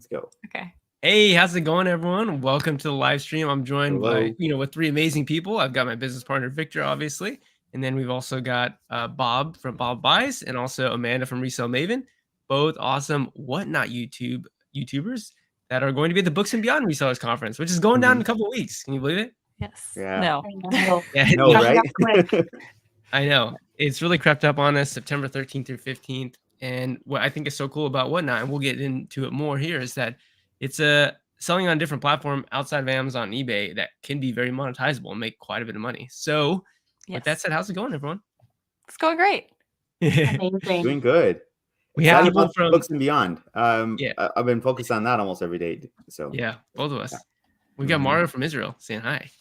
Let's go. Okay. Hey, how's it going, everyone? Welcome to the live stream. I'm joined Hello. by, with three amazing people. I've got my business partner, Victor, obviously. And then we've also got Bob from B0bs and also Amanda from ResellMaven, both awesome WhatNot YouTubers that are going to be at the Books and Beyond Resellers Conference, which is going down in a couple of weeks. Can you believe it? Yes. Yeah. No. Yeah, No, right? I know. It's really crept up on us September 13th through 15th. And what I think is so cool about WhatNot, and we'll get into it more here, is that it's selling on a different platform outside of Amazon and eBay that can be very monetizable and make quite a bit of money. So with that said, how's it going, everyone? It's going great. Amazing. Doing good. We have people from Books and Beyond. I've been focused on that almost every day. So yeah, both of us. We got Mario from Israel saying hi.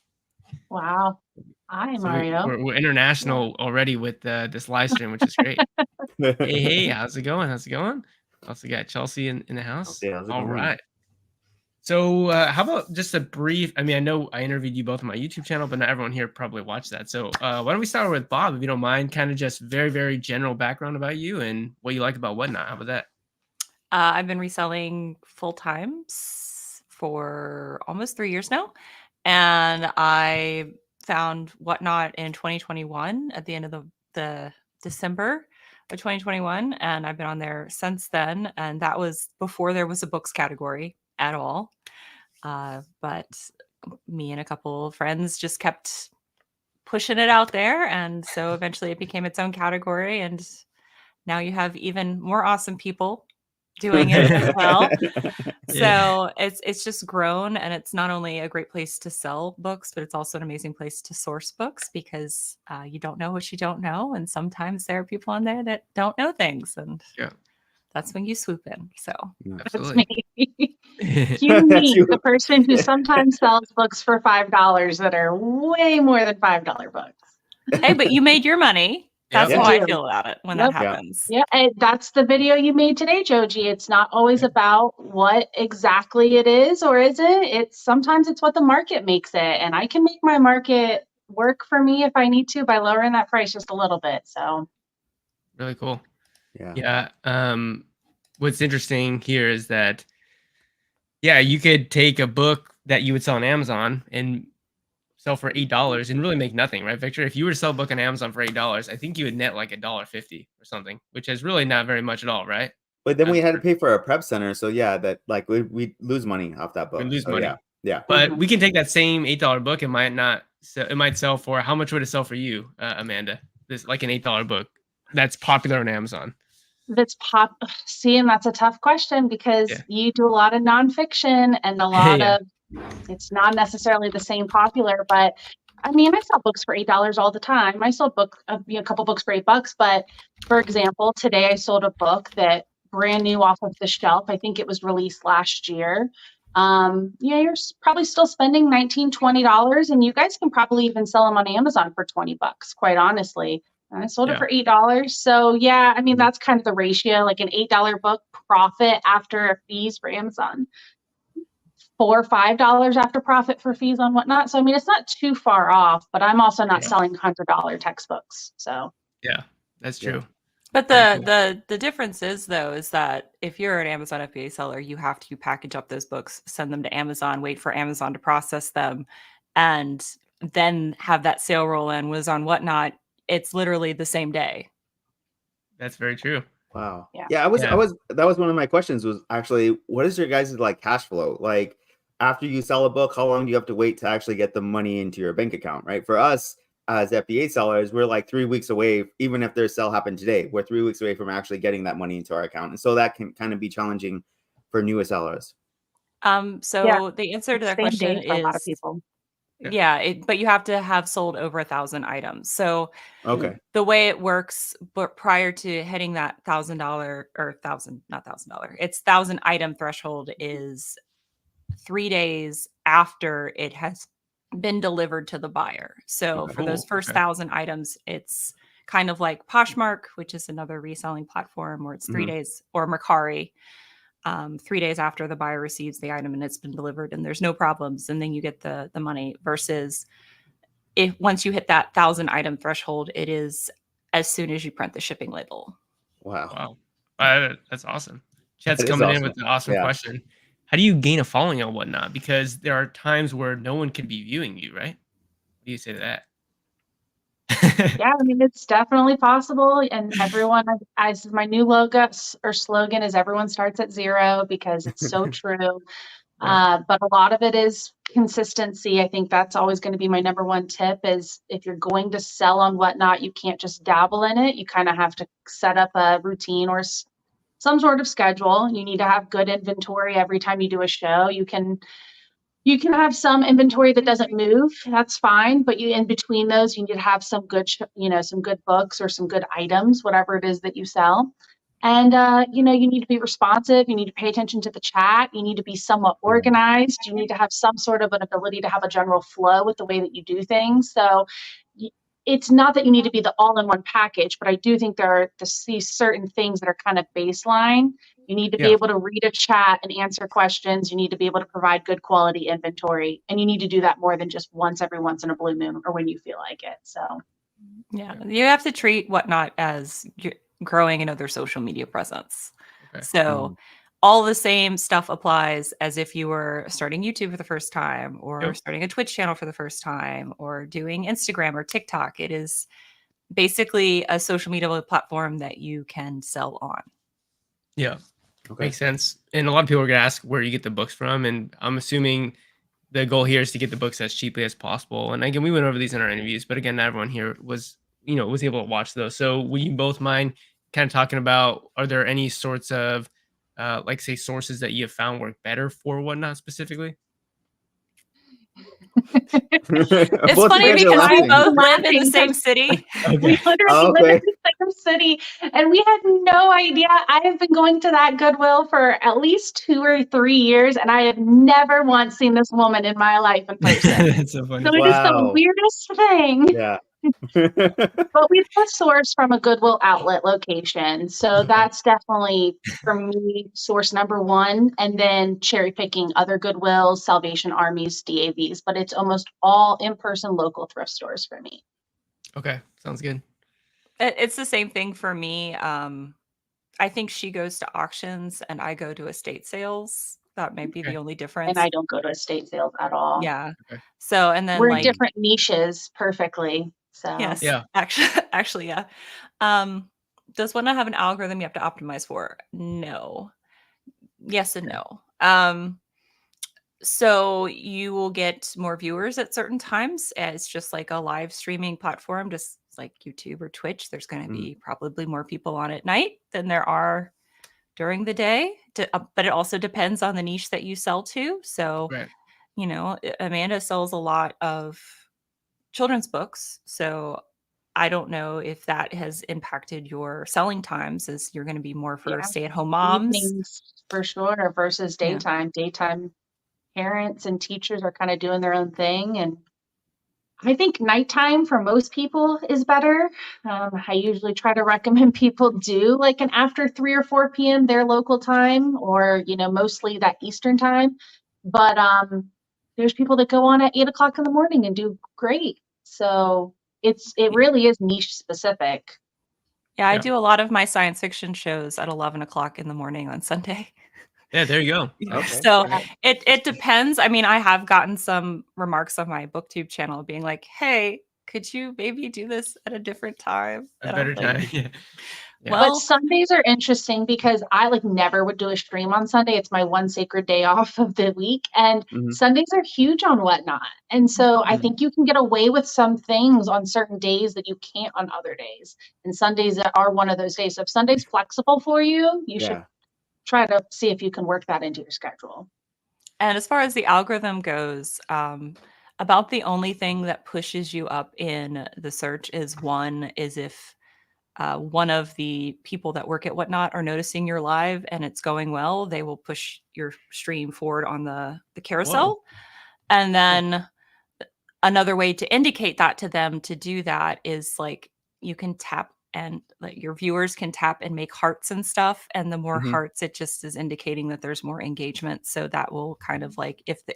Wow. Hi, Mario. We're international already with this live stream, which is great. hey, how's it going? Also got Chelsea in the house. All right. So how about just a brief, I know I interviewed you both on my YouTube channel, but not everyone here probably watched that. So why don't we start with Bob, if you don't mind, kind of just very, very general background about you and what you like about WhatNot. How about that? I've been reselling full-time for almost 3 years now. And I found WhatNot in 2021 at the end of the December of 2021. And I've been on there since then. And that was before there was a books category at all. But me and a couple of friends just kept pushing it out there. And so eventually it became its own category. And now you have even more awesome people doing it as well. So it's just grown, and it's not only a great place to sell books, but it's also an amazing place to source books because you don't know what you don't know. And sometimes there are people on there that don't know things. And that's when you swoop in. So that's me. You meet the person who sometimes sells books for $5 that are way more than $5 books. Hey, but you made your money. That's how I feel about it when that happens. Yeah, and that's the video you made today, Joji. It's not always about what exactly it is, or is it? Sometimes it's what the market makes it, and I can make my market work for me if I need to by lowering that price just a little bit. So really cool. Yeah. What's interesting here is that you could take a book that you would sell on Amazon and sell for $8 and really make nothing, right, Victor? If you were to sell a book on Amazon for $8, I think you would net like $1.50 or something, which is really not very much at all, right? But then we had to pay for a prep center, so that we lose money off that book. We lose money. Yeah. But we can take that same $8 book. It might sell for, how much would it sell for you, Amanda? This like an $8 book that's popular on Amazon. See, and that's a tough question because you do a lot of nonfiction and a lot of. It's not necessarily the same popular, but I sell books for $8 all the time. I sold a couple books for $8, but for example, today I sold a book that brand new off of the shelf. I think it was released last year. You're probably still spending $19, $20, and you guys can probably even sell them on Amazon for $20, quite honestly. I sold it for $8. So that's kind of the ratio, like an $8 book profit after fees for Amazon. $4 or $5 after profit for fees on WhatNot. So it's not too far off, but I'm also not selling $100 textbooks. So that's true. But the difference is that if you're an Amazon FBA seller, you have to package up those books, send them to Amazon, wait for Amazon to process them, and then have that sale roll in. Was on WhatNot, it's literally the same day. That's very true. Wow. Yeah, that was one of my questions, was actually, what is your guys' cash flow? Like, after you sell a book, how long do you have to wait to actually get the money into your bank account, right? For us as FBA sellers, we're like 3 weeks away. Even if their sale happened today, we're 3 weeks away from actually getting that money into our account. And so that can kind of be challenging for newer sellers. The answer to that question is for a lot of people. But you have to have sold over 1,000 items. So the way it works, but prior to hitting that $1,000 or it's 1,000 item threshold is 3 days after it has been delivered to the buyer. So for those first 1,000 items, it's kind of like Poshmark, which is another reselling platform, where it's 3 days, or Mercari. 3 days after the buyer receives the item and it's been delivered and there's no problems, and then you get the money, versus if once you hit that 1,000 item threshold, it is as soon as you print the shipping label. Wow. That's awesome. Chet's coming in with an awesome question. how do you gain a following on Whatnot? Because there are times where no one can be viewing you, right? What do you say to that? Yeah, I mean, it's definitely possible. And everyone, as my new logo or slogan is everyone starts at zero, because it's so true. But a lot of it is consistency. I think that's always going to be my number one tip is if you're going to sell on Whatnot, you can't just dabble in it. You kind of have to set up a routine or some sort of schedule. You need to have good inventory every time you do a show. You can have some inventory that doesn't move. That's fine. But in between those, you need to have some good, some good books or some good items, whatever it is that you sell. And, you need to be responsive. You need to pay attention to the chat. You need to be somewhat organized. You need to have some sort of an ability to have a general flow with the way that you do things. So it's not that you need to be the all-in-one package, but I do think there are these certain things that are kind of baseline. You need to be able to read a chat and answer questions. You need to be able to provide good quality inventory. And you need to do that more than just once in a blue moon or when you feel like it. So, yeah, you have to treat Whatnot as growing another social media presence. Okay. So all the same stuff applies as if you were starting YouTube for the first time or starting a Twitch channel for the first time or doing Instagram or TikTok. It is basically a social media platform that you can sell on. Yeah. Okay. Makes sense. And a lot of people are going to ask where you get the books from. And I'm assuming the goal here is to get the books as cheaply as possible. And again, we went over these in our interviews, but again, not everyone here was able to watch those. So will you both mind kind of talking about, are there any sorts of, say sources that you have found work better for Whatnot specifically? It's funny because we both live in the same city. Okay. We literally live in the same city, and we had no idea. I have been going to that Goodwill for at least 2 or 3 years, and I have never once seen this woman in my life in person. It's so funny. So it is the weirdest thing. Yeah. But we source from a Goodwill outlet location. So that's definitely, for me, source number one. And then cherry picking other Goodwills, Salvation Armies, DAVs. But it's almost all in-person local thrift stores for me. Okay. Sounds good. It's the same thing for me. I think she goes to auctions and I go to estate sales. That may be the only difference. And I don't go to estate sales at all. Yeah. Okay. So, and then we're in different niches perfectly. So yes, yeah, actually, yeah. Does Whatnot have an algorithm you have to optimize for? No. Yes and no. So you will get more viewers at certain times. It's just like a live streaming platform, just like YouTube or Twitch. There's going to be probably more people on at night than there are during the day. But it also depends on the niche that you sell to. So, Amanda sells a lot of children's books. So I don't know if that has impacted your selling times, as you're going to be more for stay-at-home moms. Evenings, for sure, versus daytime. Daytime parents and teachers are kind of doing their own thing. And I think nighttime for most people is better. I usually try to recommend people do like an after 3 or 4 p.m. their local time, or, mostly that Eastern time. But there's people that go on at 8 o'clock in the morning and do great. So it really is niche specific. Yeah, I do a lot of my science fiction shows at 11 o'clock in the morning on Sunday. Yeah, there you go. Okay. So it depends. I mean, I have gotten some remarks on my BookTube channel being like, hey, could you maybe do this at a different time? A better time. Yeah. Well, but Sundays are interesting because I never would do a stream on Sunday. It's my one sacred day off of the week. And Sundays are huge on Whatnot. And so I think you can get away with some things on certain days that you can't on other days. And Sundays are one of those days. So if Sunday's flexible for you, you should try to see if you can work that into your schedule. And as far as the algorithm goes, about the only thing that pushes you up in the search is if one of the people that work at Whatnot are noticing you're live and it's going well, they will push your stream forward on the carousel. Whoa. And then another way to indicate that to them to do that is you can tap, and your viewers can tap and make hearts and stuff. And the more hearts, it just is indicating that there's more engagement. So that will kind of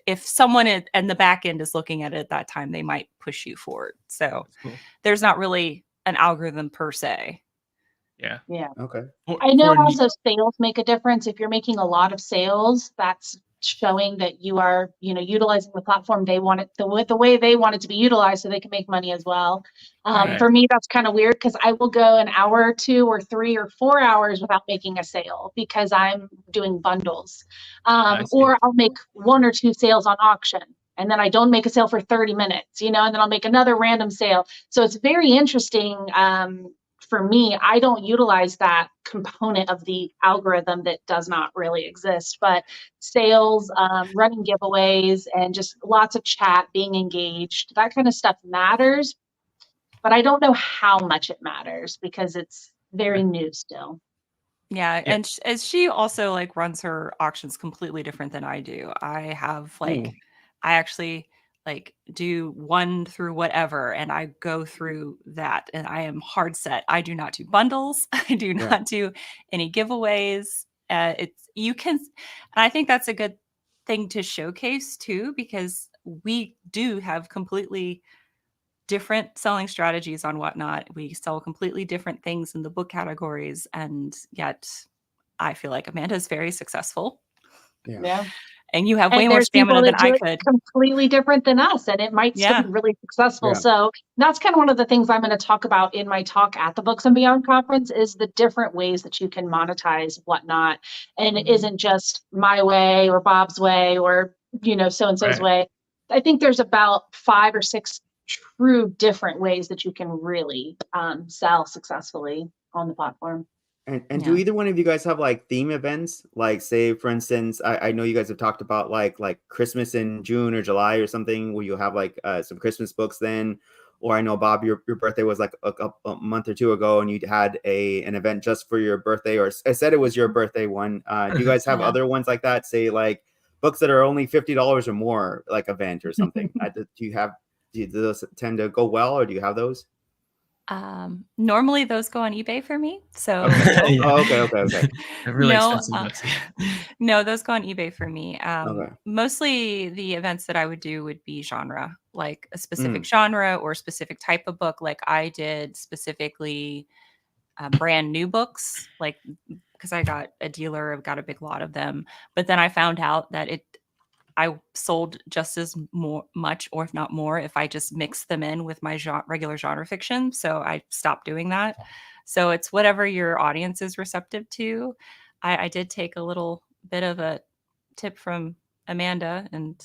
if someone in the back end is looking at it at that time, they might push you forward. So there's not really an algorithm per se. Yeah. Yeah. Okay. I know also sales make a difference. If you're making a lot of sales, that's showing that you are, utilizing the platform they want it the way they want it to be utilized so they can make money as well. For me, that's kind of weird because I will go an hour or 2 or 3 or 4 hours without making a sale because I'm doing bundles. Or I'll make 1 or 2 sales on auction. And then I don't make a sale for 30 minutes, and then I'll make another random sale. So it's very interesting. For me, I don't utilize that component of the algorithm that does not really exist, but sales, running giveaways, and just lots of chat, being engaged, that kind of stuff matters. But I don't know how much it matters because it's very new still. Yeah, and as she also like runs her auctions completely different than I do. I have I actually like do 1 through whatever, and I go through that, and I am hard set. I do not do bundles. I do not do any giveaways. And I think that's a good thing to showcase too, because we do have completely different selling strategies on WhatNot. We sell completely different things in the book categories, and yet I feel like Amanda's very successful. Yeah. And you have way more stamina than I could. Completely different than us, and it might still be really successful. Yeah. So that's kind of one of the things I'm going to talk about in my talk at the Books and Beyond conference is the different ways that you can monetize WhatNot. And it isn't just my way or Bob's way or, so-and-so's way. I think there's about 5 or 6 true different ways that you can really sell successfully on the platform. And do either one of you guys have like theme events? Like, say, for instance, I know you guys have talked about like Christmas in June or July or something, where you have like some Christmas books then. Or I know, Bob, your birthday was like a month or 2 ago, and you had an event just for your birthday, or I said it was your birthday one. Do you guys have other ones like that? Say like books that are only $50 or more, like event or something. Do those tend to go well, or do you have those? Normally those go on eBay for me. So okay. Really expensive books. No, those go on eBay for me. Mostly the events that I would do would be genre, like a specific genre or specific type of book. Like I did specifically brand new books, like because I got a dealer, I've got a big lot of them. But then I found out that I sold just as much, or if not more, if I just mixed them in with my regular genre fiction. So I stopped doing that. So it's whatever your audience is receptive to. I did take a little bit of a tip from Amanda and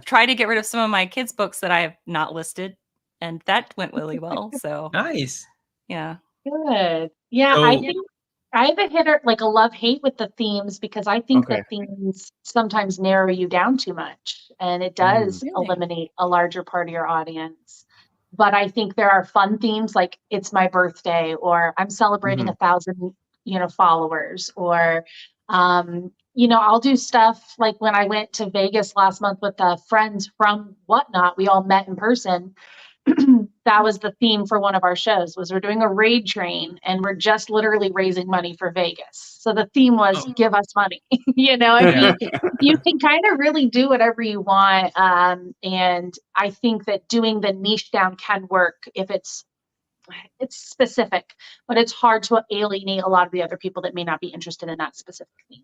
try to get rid of some of my kids' books that I have not listed. And that went really well. So nice. Yeah. Good. Yeah, I think I have a love-hate with the themes because I think that themes sometimes narrow you down too much, and it does eliminate a larger part of your audience. But I think there are fun themes like it's my birthday, or I'm celebrating 1,000, followers, or I'll do stuff like when I went to Vegas last month with friends from WhatNot, we all met in person. That was the theme for one of our shows was we're doing a raid train and we're just literally raising money for Vegas. So the theme was give us money. You can kind of really do whatever you want. And I think that doing the niche down can work if it's specific, but it's hard to alienate a lot of the other people that may not be interested in that specific theme.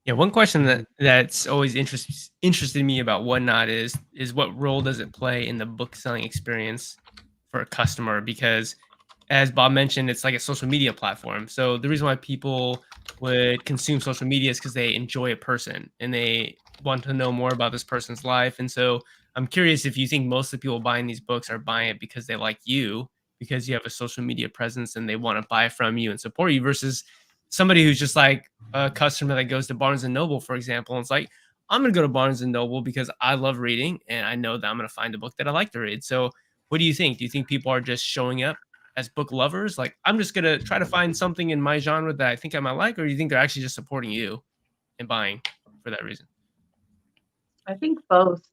Yeah, one question that's always interested me about WhatNot is what role does it play in the book selling experience for a customer? Because as Bob mentioned, it's like a social media platform. So the reason why people would consume social media is because they enjoy a person and they want to know more about this person's life. And so I'm curious if you think most of the people buying these books are buying it because they like you, because you have a social media presence and they want to buy from you and support you, versus somebody who's just like a customer that goes to Barnes and Noble, for example, and it's like, I'm going to go to Barnes and Noble because I love reading and I know that I'm going to find a book that I like to read. So what do you think? Do you think people are just showing up as book lovers? Like, I'm just going to try to find something in my genre that I think I might like, or do you think they're actually just supporting you and buying for that reason? I think both,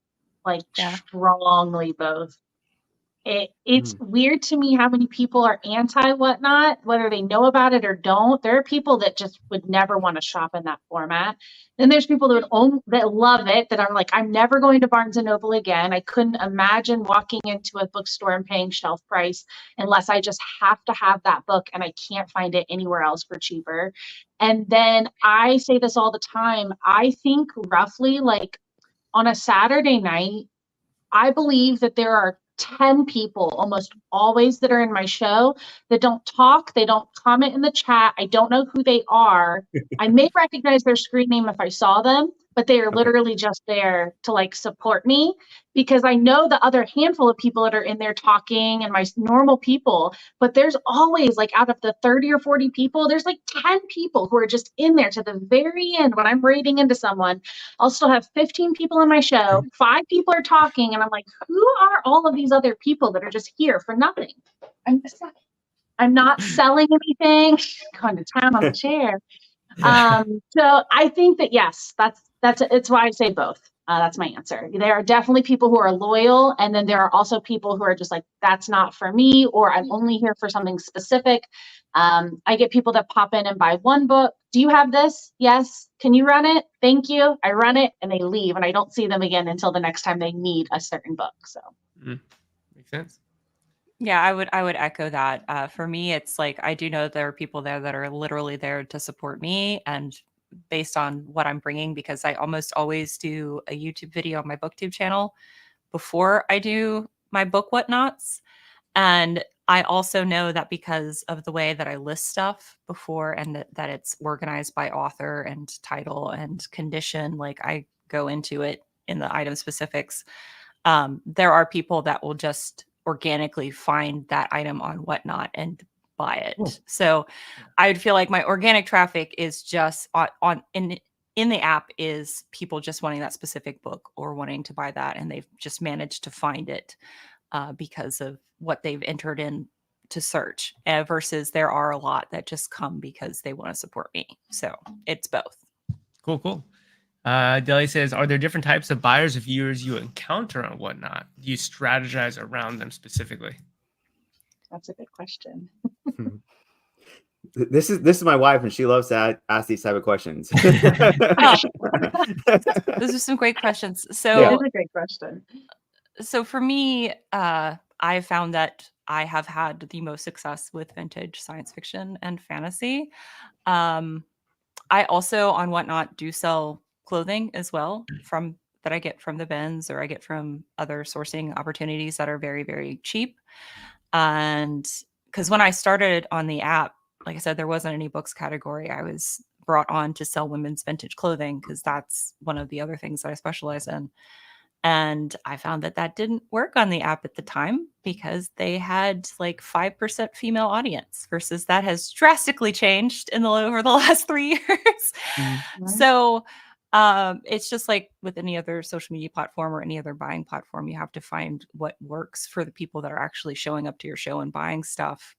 strongly both. It's weird to me how many people are anti WhatNot, whether they know about it or don't. There are people that just would never want to shop in that format. Then there's people that love it, that are like, I'm never going to Barnes & Noble again. I couldn't imagine walking into a bookstore and paying shelf price unless I just have to have that book and I can't find it anywhere else for cheaper. And then I say this all the time. I think roughly like on a Saturday night, I believe that there are 10 people almost always that are in my show that don't talk, they don't comment in the chat. I don't know who they are. I may recognize their screen name if I saw them, but they are literally just there to like support me, because I know the other handful of people that are in there talking and my normal people, but there's always like out of the 30 or 40 people, there's like 10 people who are just in there to the very end. When I'm rating into someone, I'll still have 15 people in my show, 5 people are talking, and I'm like, who are all of these other people that are just here for nothing? I'm not selling anything, going to town on the chair. So I think that yes, it's why I say both. That's my answer. There are definitely people who are loyal, and then there are also people who are just like, that's not for me, or I'm only here for something specific. I get people that pop in and buy one book. Do you have this? Yes. Can you run it? Thank you. I run it, and they leave, and I don't see them again until the next time they need a certain book. So makes sense. Yeah, I would echo that. For me, it's like I do know there are people there that are literally there to support me and based on what I'm bringing, because I almost always do a YouTube video on my BookTube channel before I do my book WhatNots. And I also know that because of the way that I list stuff before and that it's organized by author and title and condition, like I go into it in the item specifics. There are people that will just organically find that item on WhatNot and buy it. Cool. So I would feel like my organic traffic is just in the app is people just wanting that specific book or wanting to buy that, and they've just managed to find it because of what they've entered in to search, versus there are a lot that just come because they want to support me. So it's both. Cool. Deli says, are there different types of buyers or viewers you encounter on WhatNot? Do you strategize around them specifically? That's a good question. This is my wife, and she loves to ask these type of questions. Those are some great questions. So yeah, that's a great question. So for me, I found that I have had the most success with vintage science fiction and fantasy. I also on WhatNot do sell clothing as well that I get from the bins, or I get from other sourcing opportunities that are very, very cheap. And because when I started on the app, like I said, there wasn't any books category. I was brought on to sell women's vintage clothing because that's one of the other things that I specialize in. And I found that didn't work on the app at the time because they had like 5% female audience, versus that has drastically changed over the last 3 years. Mm-hmm. So it's just like with any other social media platform or any other buying platform, you have to find what works for the people that are actually showing up to your show and buying stuff.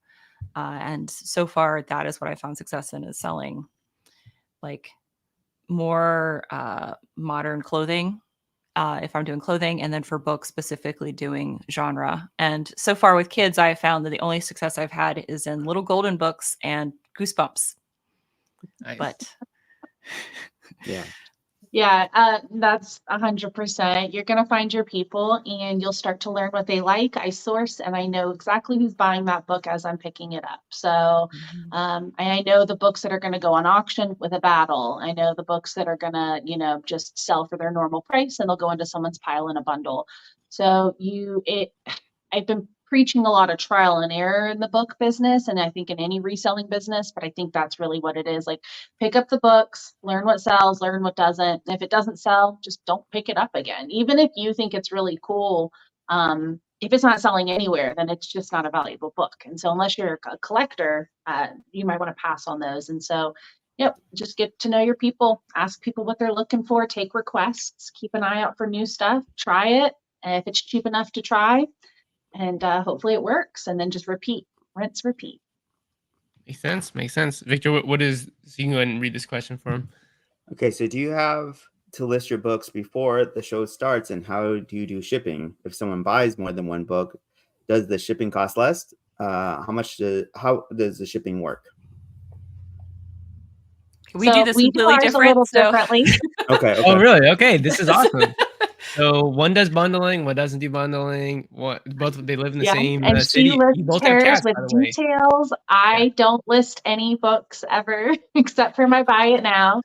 And so far, that is what I found success in, is selling like more modern clothing. If I'm doing clothing, and then for books specifically doing genre. And so far with kids, I have found that the only success I've had is in Little Golden Books and Goosebumps. Nice. But yeah, that's 100%. You're going to find your people, and you'll start to learn what they like. I source, and I know exactly who's buying that book as I'm picking it up. So I know the books that are going to go on auction with a battle. I know the books that are going to, just sell for their normal price, and they'll go into someone's pile in a bundle. So I've been preaching a lot of trial and error in the book business, and I think in any reselling business, but I think that's really what it is. Like, pick up the books, learn what sells, learn what doesn't. And if it doesn't sell, just don't pick it up again. Even if you think it's really cool, if it's not selling anywhere, then it's just not a valuable book. And so unless you're a collector, you might want to pass on those. And so just get to know your people, ask people what they're looking for, take requests, keep an eye out for new stuff, try it. And if it's cheap enough to try, and hopefully it works, and then just rinse, repeat. Makes sense. Victor, so you can go ahead and read this question for him. Okay, so do you have to list your books before the show starts, and how do you do shipping? If someone buys more than one book, does the shipping cost less? How does the shipping work? We do this completely ours different, a little differently. Okay. Oh, really? Okay, this is awesome. So one does bundling, one doesn't do bundling. Both they live in the same and city. she You lists both have hers cats, with by the way. details. I don't list any books ever except for my buy it now.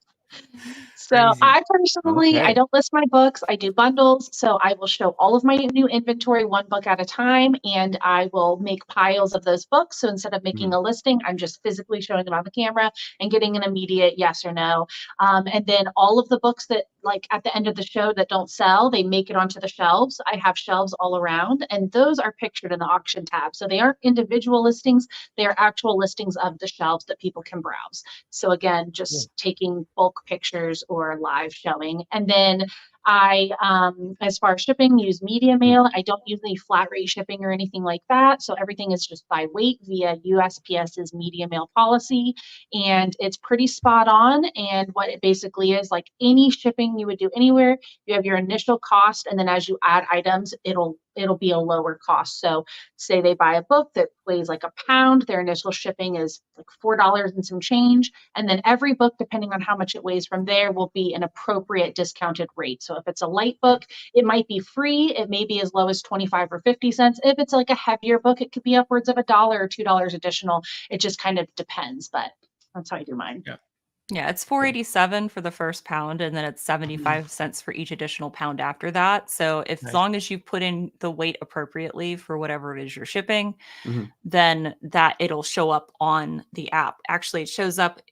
So I personally, I don't list my books. I do bundles. So I will show all of my new inventory one book at a time, and I will make piles of those books. So instead of making a listing, I'm just physically showing them on the camera and getting an immediate yes or no. And then all of the books that like at the end of the show that don't sell, they make it onto the shelves. I have shelves all around, and those are pictured in the auction tab. So they aren't individual listings. They are actual listings of the shelves that people can browse. So again, just taking bulk pictures or live showing. And then I, as far as shipping, use media mail. I don't use any flat rate shipping or anything like that. So everything is just by weight via USPS's media mail policy. And it's pretty spot on. And what it basically is, like any shipping you would do anywhere, you have your initial cost. And then as you add items, it'll be a lower cost. So say they buy a book that weighs like a pound, their initial shipping is like $4 and some change. And then every book, depending on how much it weighs from there, will be an appropriate discounted rate. So if it's a light book, it might be free. It may be as low as 25 or 50 cents. If it's like a heavier book, it could be upwards of $1 or $2 additional. It just kind of depends, but that's how I do mine. Yeah, it's $4.87 for the first pound, and then it's 75 cents for each additional pound after that. So as long as you put in the weight appropriately for whatever it is you're shipping, then that it'll show up on the app. Actually, it shows up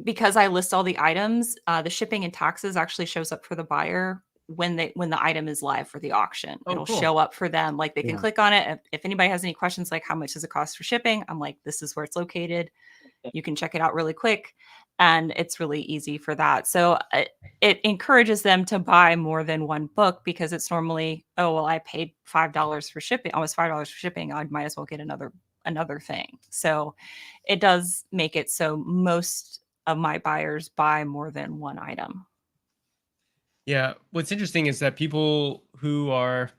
because I list all the items. The shipping and taxes actually shows up for the buyer when the item is live for the auction. It'll show up for them. Like they can click on it. If anybody has any questions, like how much does it cost for shipping? I'm like, this is where it's located. You can check it out really quick, and it's really easy for that. So it encourages them to buy more than one book, because it's normally, oh, well, I paid $5 for shipping, almost $5 for shipping. I might as well get another thing. So it does make it so most of my buyers buy more than one item. Yeah. What's interesting is that people who are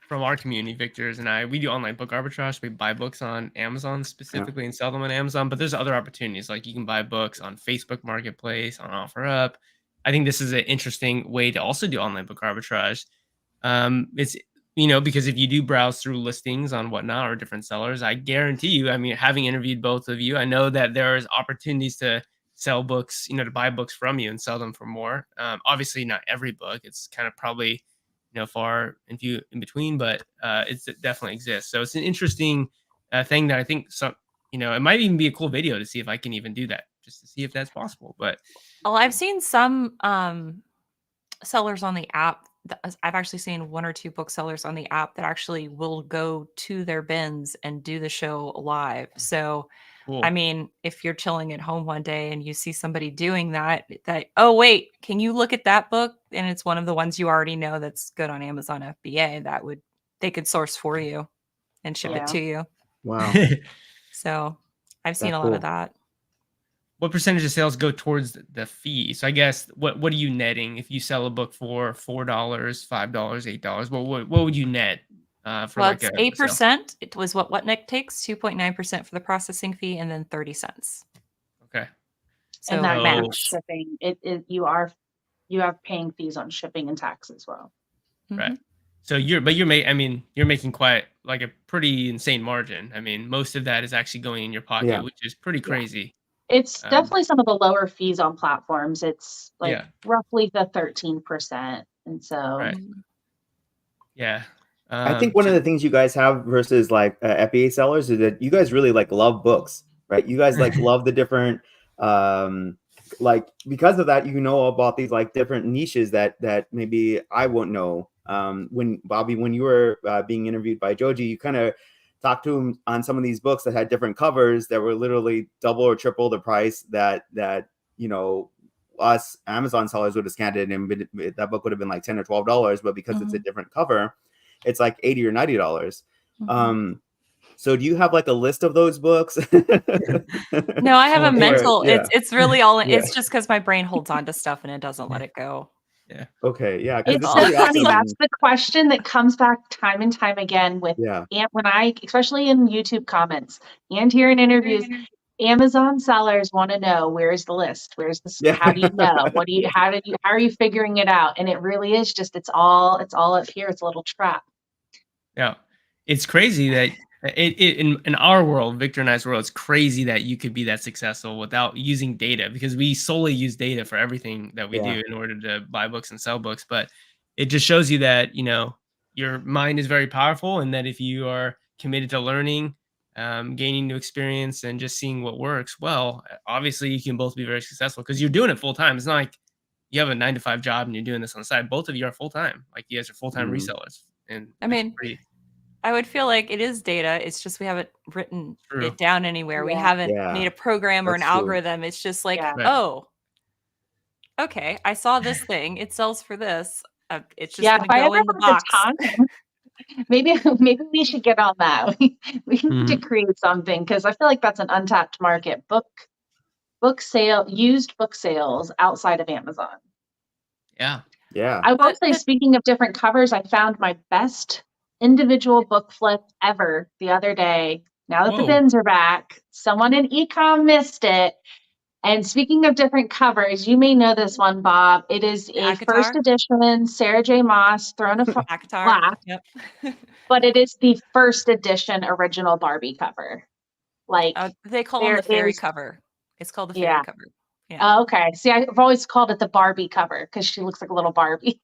from our community, Victor's and we do online book arbitrage. We buy books on Amazon specifically and sell them on Amazon, but there's other opportunities. Like you can buy books on Facebook Marketplace, on OfferUp. I think this is an interesting way to also do online book arbitrage. It's, because if you do browse through listings on WhatNot or different sellers, I guarantee you, having interviewed both of you, I know that there's opportunities to sell books, to buy books from you and sell them for more. Obviously not every book. It's kind of probably far and few in between, but it definitely exists. So it's an interesting thing that I think it might even be a cool video to see if I can even do that, just to see if that's possible. But well, I've seen some sellers on the app. I've actually seen one or two booksellers on the app that actually will go to their bins and do the show live. So cool. If you're chilling at home one day and you see somebody doing that, oh, wait, can you look at that book? And it's one of the ones you already know that's good on Amazon FBA, they could source for you and ship it to you. Wow. So I've seen a lot of that. What percentage of sales go towards the fee? So I guess what are you netting if you sell a book for $4, $5, $8? What would you net? It's 8%. It was what WhatNot takes, 2.9% for the processing fee, and then 30 cents. Okay. So and that match shipping. You have paying fees on shipping and tax as well. Right. So you're making quite like a pretty insane margin. Most of that is actually going in your pocket, which is pretty crazy. It's definitely some of the lower fees on platforms. It's like roughly the 13%. And so yeah. I think one of the things you guys have versus like FBA sellers is that you guys really like love books, right? You guys like love the different, because of that, about these like different niches that maybe I won't know. When Bobby, when you were being interviewed by Joji, you kind of talked to him on some of these books that had different covers that were literally double or triple the price that us Amazon sellers would have scanned it, and that book would have been like $10 or $12, but because it's a different cover, it's like $80 or $90. So do you have like a list of those books? No, I have a mental. It's really all. It's just because my brain holds on to stuff and it doesn't let it go. Yeah. Okay. Yeah. It's so funny. That's the question that comes back time and time again with, and when especially in YouTube comments and here in interviews, Amazon sellers want to know, where's the list? Where's the, how do you know? How are you figuring it out? And it really is just, it's all up here. It's a little trap. Yeah. It's crazy that in our world, Victor and I's world, it's crazy that you could be that successful without using data, because we solely use data for everything that we do in order to buy books and sell books. But it just shows you that, your mind is very powerful, and that if you are committed to learning, gaining new experience, and just seeing what works, well, obviously you can both be very successful because you're doing it full time. It's not like you have a 9-to-5 job and you're doing this on the side. Both of you are full time. Like, you guys are full time resellers. And I mean, I would feel like it is data. It's just we haven't written it down anywhere. We haven't made a program or an algorithm. It's just like, oh, okay, I saw this thing. It sells for this. It's just going to go in the box. Maybe we should get on that. We need to create something, because I feel like that's an untapped market. Used book sales outside of Amazon. Yeah. I will say, speaking of different covers, I found my best individual book flip ever the other day. Now that the bins are back, someone in ecom missed it. And speaking of different covers, you may know this one, Bob. It is a first edition Sarah J. Maas, Throne of Glass. But it is the first edition original Barbie cover. Like, they call it the fairy cover. It's called the fairy cover. Yeah. Okay. See, I've always called it the Barbie cover because she looks like a little Barbie.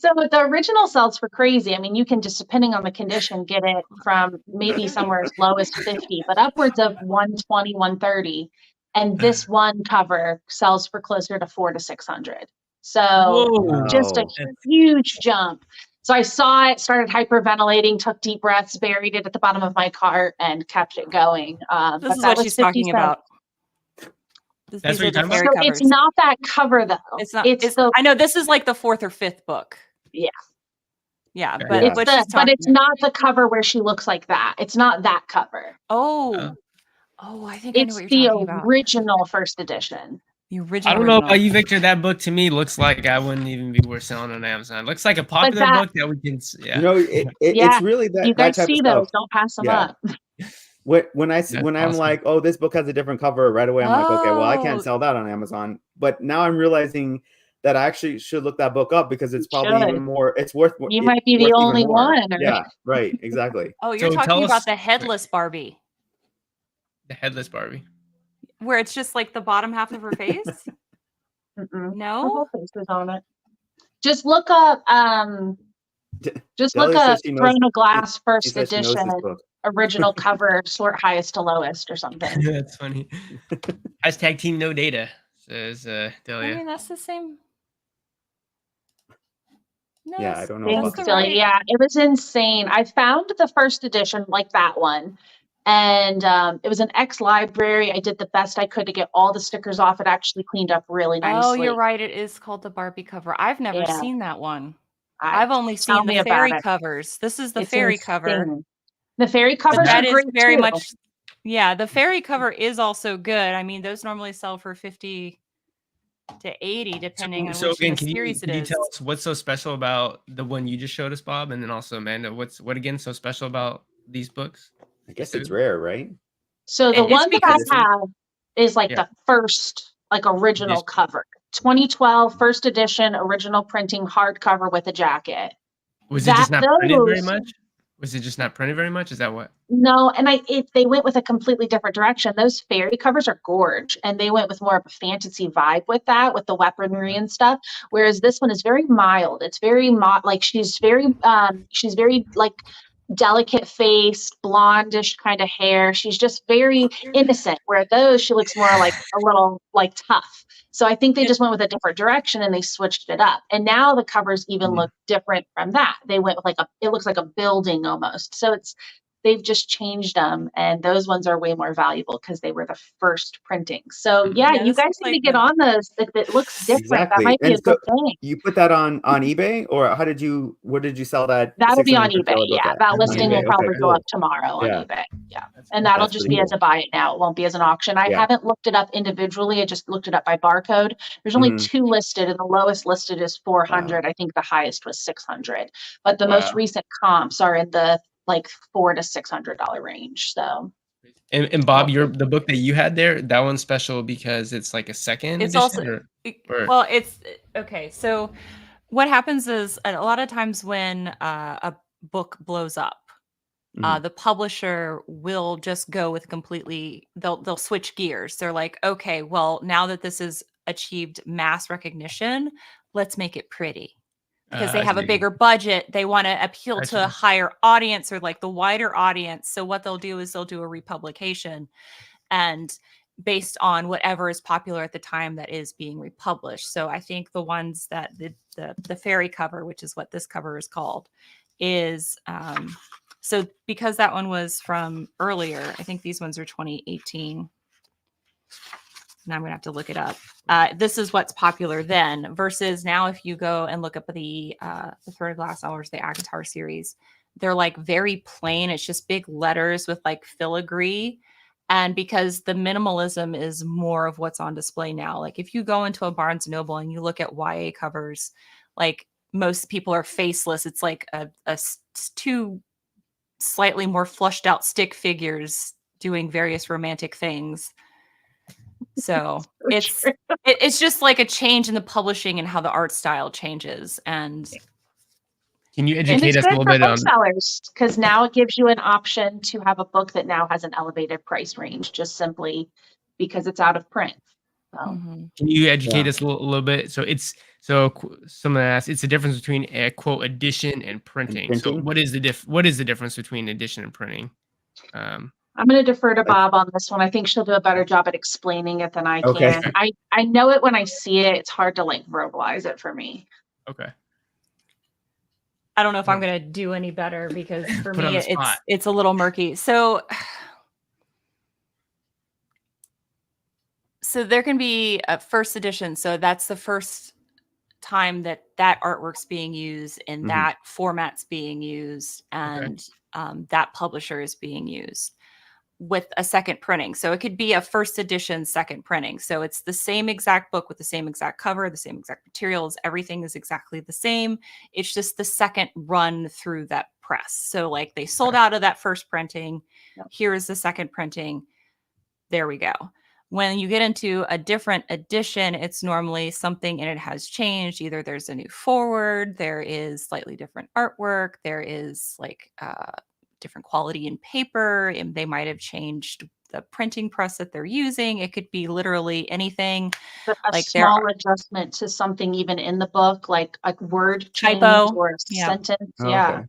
So the original sells for crazy. I mean, you can just, depending on the condition, get it from maybe somewhere as low as 50, but upwards of 120, 130. And this one cover sells for closer to 400 to 600. So just a huge jump. So I saw it, started hyperventilating, took deep breaths, buried it at the bottom of my cart, and kept it going. This is what she's talking about. That's what you're talking about? So it's not that cover, though. It's not. I know this is like the 4th or 5th book. Yeah, but it's not the cover where she looks like that. It's not that cover. Oh, I think it's the original first edition. The original. I don't know about you, Victor. That book to me looks like I wouldn't even be worth selling on Amazon. It looks like a popular book that we can. It's really that. You guys that type see of those? stuff. Don't pass them up. When I'm like, oh, this book has a different cover right away, I'm like, okay, well, I can't sell that on Amazon. But now I'm realizing that I actually should look that book up, because it's probably even more. It's worth. You might be the only one. Yeah, right, exactly. Oh, you're talking about the headless Barbie. The headless Barbie, where it's just like the bottom half of her face. No, her whole face is on it. Just look up. Throne of Glass first edition. Original cover, sort highest to lowest or something. Yeah, that's funny. Hashtag team no data, says Delia. I mean, that's the same. No, I don't know. Yeah, it was insane. I found the first edition, like that one, and it was an ex-library. I did the best I could to get all the stickers off. It actually cleaned up really nicely. Oh, you're right. It is called the Barbie cover. I've never seen that one. I've only seen the fairy covers. This is the fairy cover. The fairy covers are great very too. much. Yeah, the fairy cover is also good. I mean, those normally sell for 50 to 80, depending on which series it is. Can you tell us what's so special about the one you just showed us, Bob, and then also Amanda? What again so special about these books? I guess it's rare, right? So the one that I have is like the first, like original cover, 2012 first edition original printing hardcover with a jacket. Was it just not printed very much? Was it just not printed very much? Is that what? No, and they went with a completely different direction. Those fairy covers are gorge, and they went with more of a fantasy vibe with that, with the weaponry and stuff. Whereas this one is very mild. It's very like she's very like delicate face, blondish kind of hair. She's just very innocent. Where those, she looks more like a little like tough. So I think they just went with a different direction and they switched it up. And now the covers even look different from that. They went with it looks like a building almost. So they've just changed them, and those ones are way more valuable because they were the first printing. So yeah, you guys need to get on those. If it looks different, that might be a good thing. You put that on eBay, or what did you sell that? That'll be on eBay. Yeah, that listing will probably go up tomorrow on Yeah. eBay. Yeah, and that'll just be as a buy it now. It won't be as an auction. I haven't looked it up individually. I just looked it up by barcode. There's only 2 listed, and the lowest listed is 400. I think the highest was 600, but the most recent comps are in the like $400 to $600 range. So. And Bob, the book that you had there, that one's special because it's like a second it's edition? Well, it's okay. So what happens is a lot of times when a book blows up, the publisher will just go with they'll switch gears. They're like, okay, well, now that this has achieved mass recognition, let's make it pretty. Because they have a bigger budget, they want to appeal to a higher audience or like the wider audience. So what they'll do is they'll do a republication, and based on whatever is popular at the time that is being republished. So I think the ones that the fairy cover, which is what this cover is called, is so because that one was from earlier, I think these ones are 2018. Now I'm gonna have to look it up. This is what's popular then versus now. If you go and look up the Throne of Glass Hours, the Akatar series, they're like very plain. It's just big letters with like filigree. And because the minimalism is more of what's on display now. Like if you go into a Barnes & Noble and you look at YA covers, like most people are faceless. It's like a 2 slightly more flushed out stick figures doing various romantic things. So it's just like a change in the publishing and how the art style changes. And can you educate us a little bit on booksellers? Because now it gives you an option to have a book that now has an elevated price range, just simply because it's out of print. So. Can you educate us a little bit? So someone asked, it's the difference between a quote edition and printing. So what is the difference between edition and printing? I'm going to defer to Bob on this one. I think she'll do a better job at explaining it than I can. I know it when I see it. It's hard to like verbalize it for me. Okay. I don't know if I'm going to do any better because for me, it's a little murky. So there can be a first edition. So that's the first time that artwork's being used and that format's being used and that publisher is being used with a second printing. So it could be a first edition, second printing. So it's the same exact book with the same exact cover, the same exact materials. Everything is exactly the same. It's just the second run through that press. So like they sold out of that first printing. Here is the second printing. There we go. When you get into a different edition, it's normally something and it has changed. Either there's a new forward, there is slightly different artwork, there is like different quality in paper, and they might have changed the printing press that they're using. It could be literally anything. A small adjustment to something even in the book, like a word change typo or a sentence. Okay.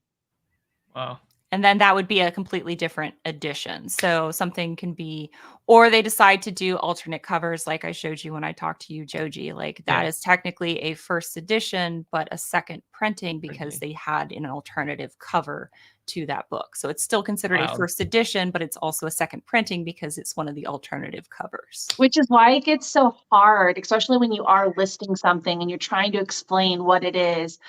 Wow. And then that would be a completely different edition. So something can be, or they decide to do alternate covers like I showed you when I talked to you, Joji. Like that is technically a first edition, but a second printing because they had an alternative cover to that book. So it's still considered a first edition, but it's also a second printing because it's one of the alternative covers. Which is why it gets so hard, especially when you are listing something and you're trying to explain what it is.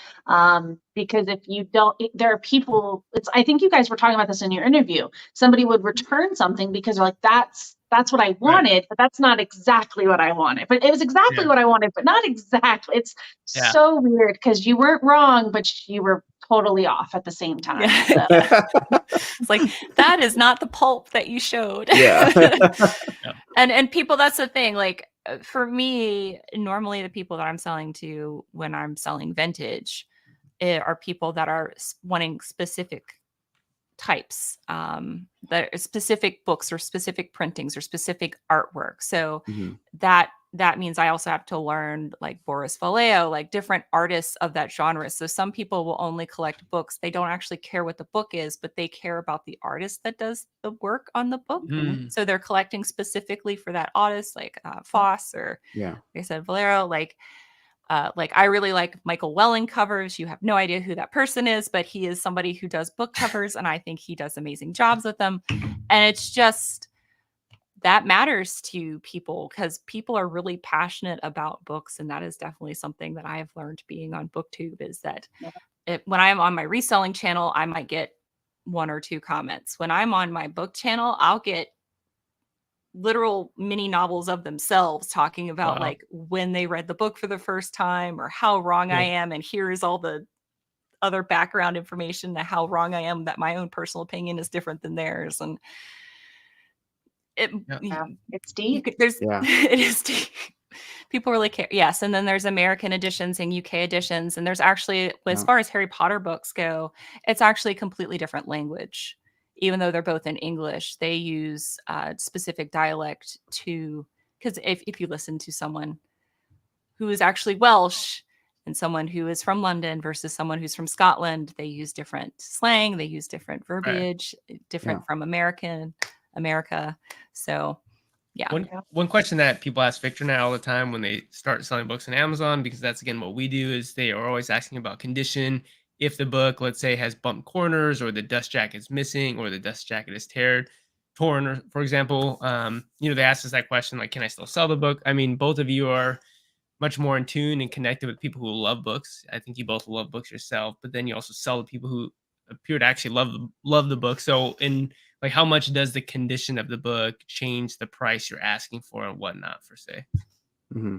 Because if you don't, there are people, I think you guys were talking about this in your interview. Somebody would return something because they're like, that's what I wanted, but that's not exactly what I wanted. But it was exactly what I wanted, but not exactly. It's so weird because you weren't wrong, but you were totally off at the same time. So. It's like, that is not the pulp that you showed. And people, that's the thing. Like for me, normally the people that I'm selling to when I'm selling vintage are people that are wanting specific types, that are specific books or specific printings or specific artwork. So that means I also have to learn like Boris Vallejo, like different artists of that genre. So some people will only collect books. They don't actually care what the book is, but they care about the artist that does the work on the book. So they're collecting specifically for that artist, like Foss or like I said, Vallejo. Like like I really like Michael Welling covers. You have no idea who that person is, but he is somebody who does book covers, and I think he does amazing jobs with them. And it's just, that matters to people because people are really passionate about books. And that is definitely something that I have learned being on BookTube, is that when I am on my reselling channel, I might get 1 or 2 comments. When I'm on my book channel, I'll get literal mini novels of themselves talking about like when they read the book for the first time or how wrong I am. And here's all the other background information to how wrong I am, that my own personal opinion is different than theirs. And it's deep. It is deep. People really care. Yes. And then there's American editions and UK editions. And there's actually, as far as Harry Potter books go, it's actually a completely different language. Even though they're both in English, they use specific dialect because if you listen to someone who is actually Welsh and someone who is from London versus someone who's from Scotland, they use different slang, they use different verbiage, different from America. So one question that people ask Victor now all the time when they start selling books on Amazon, because that's again what we do, is they are always asking about condition. If the book, let's say, has bumped corners, or the dust jacket is missing, or the dust jacket is torn, or, for example, they asked us that question, like, can I still sell the book? I mean, both of you are much more in tune and connected with people who love books. I think you both love books yourself, but then you also sell to people who appear to actually love the book. So, like, how much does the condition of the book change the price you're asking for and whatnot, for say? Mm-hmm.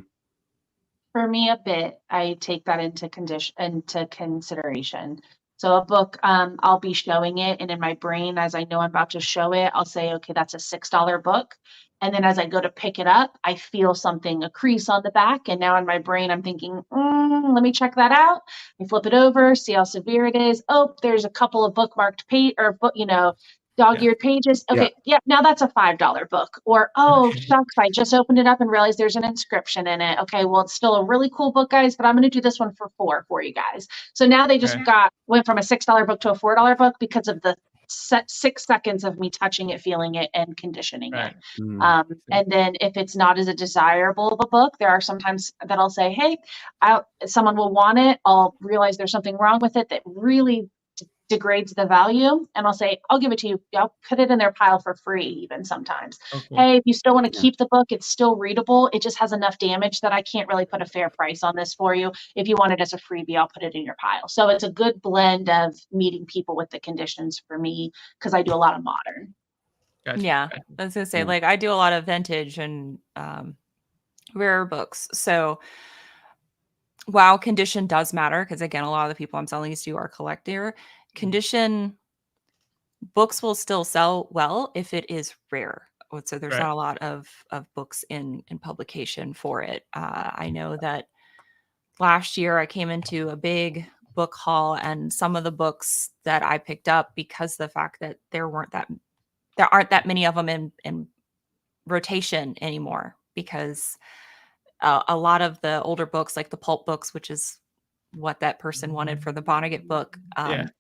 For me, a bit. I take that into consideration. So a book, I'll be showing it, and in my brain, as I know I'm about to show it, I'll say, okay, that's a $6 book. And then as I go to pick it up, I feel something, a crease on the back. And now in my brain, I'm thinking, let me check that out. I flip it over, see how severe it is. Oh, there's a couple of bookmarked dog-eared pages. Okay, now that's a $5 book. Or, shucks, I just opened it up and realized there's an inscription in it. Okay, well, it's still a really cool book, guys, but I'm going to do this one for $4 for you guys. So now they just went from a $6 book to a $4 book because of the 6 seconds of me touching it, feeling it, and conditioning it. And then if it's not as a desirable of a book, there are sometimes that I'll say, hey, someone will want it. I'll realize there's something wrong with it that really degrades the value, and I'll say, I'll give it to you. I'll put it in their pile for free even sometimes. Hey, if you still want to keep the book, it's still readable. It just has enough damage that I can't really put a fair price on this for you. If you want it as a freebie, I'll put it in your pile. So it's a good blend of meeting people with the conditions for me, because I do a lot of modern. Gotcha. Yeah, I was gonna say, like, I do a lot of vintage and rare books. So while condition does matter, because again, a lot of the people I'm selling these to are collector, condition books will still sell well if it is rare. So there's not a lot of books in publication for it. I know that last year I came into a big book haul, and some of the books that I picked up, because the fact that there aren't that many of them in rotation anymore, because a lot of the older books, like the pulp books, which is what that person wanted for the Vonnegut book,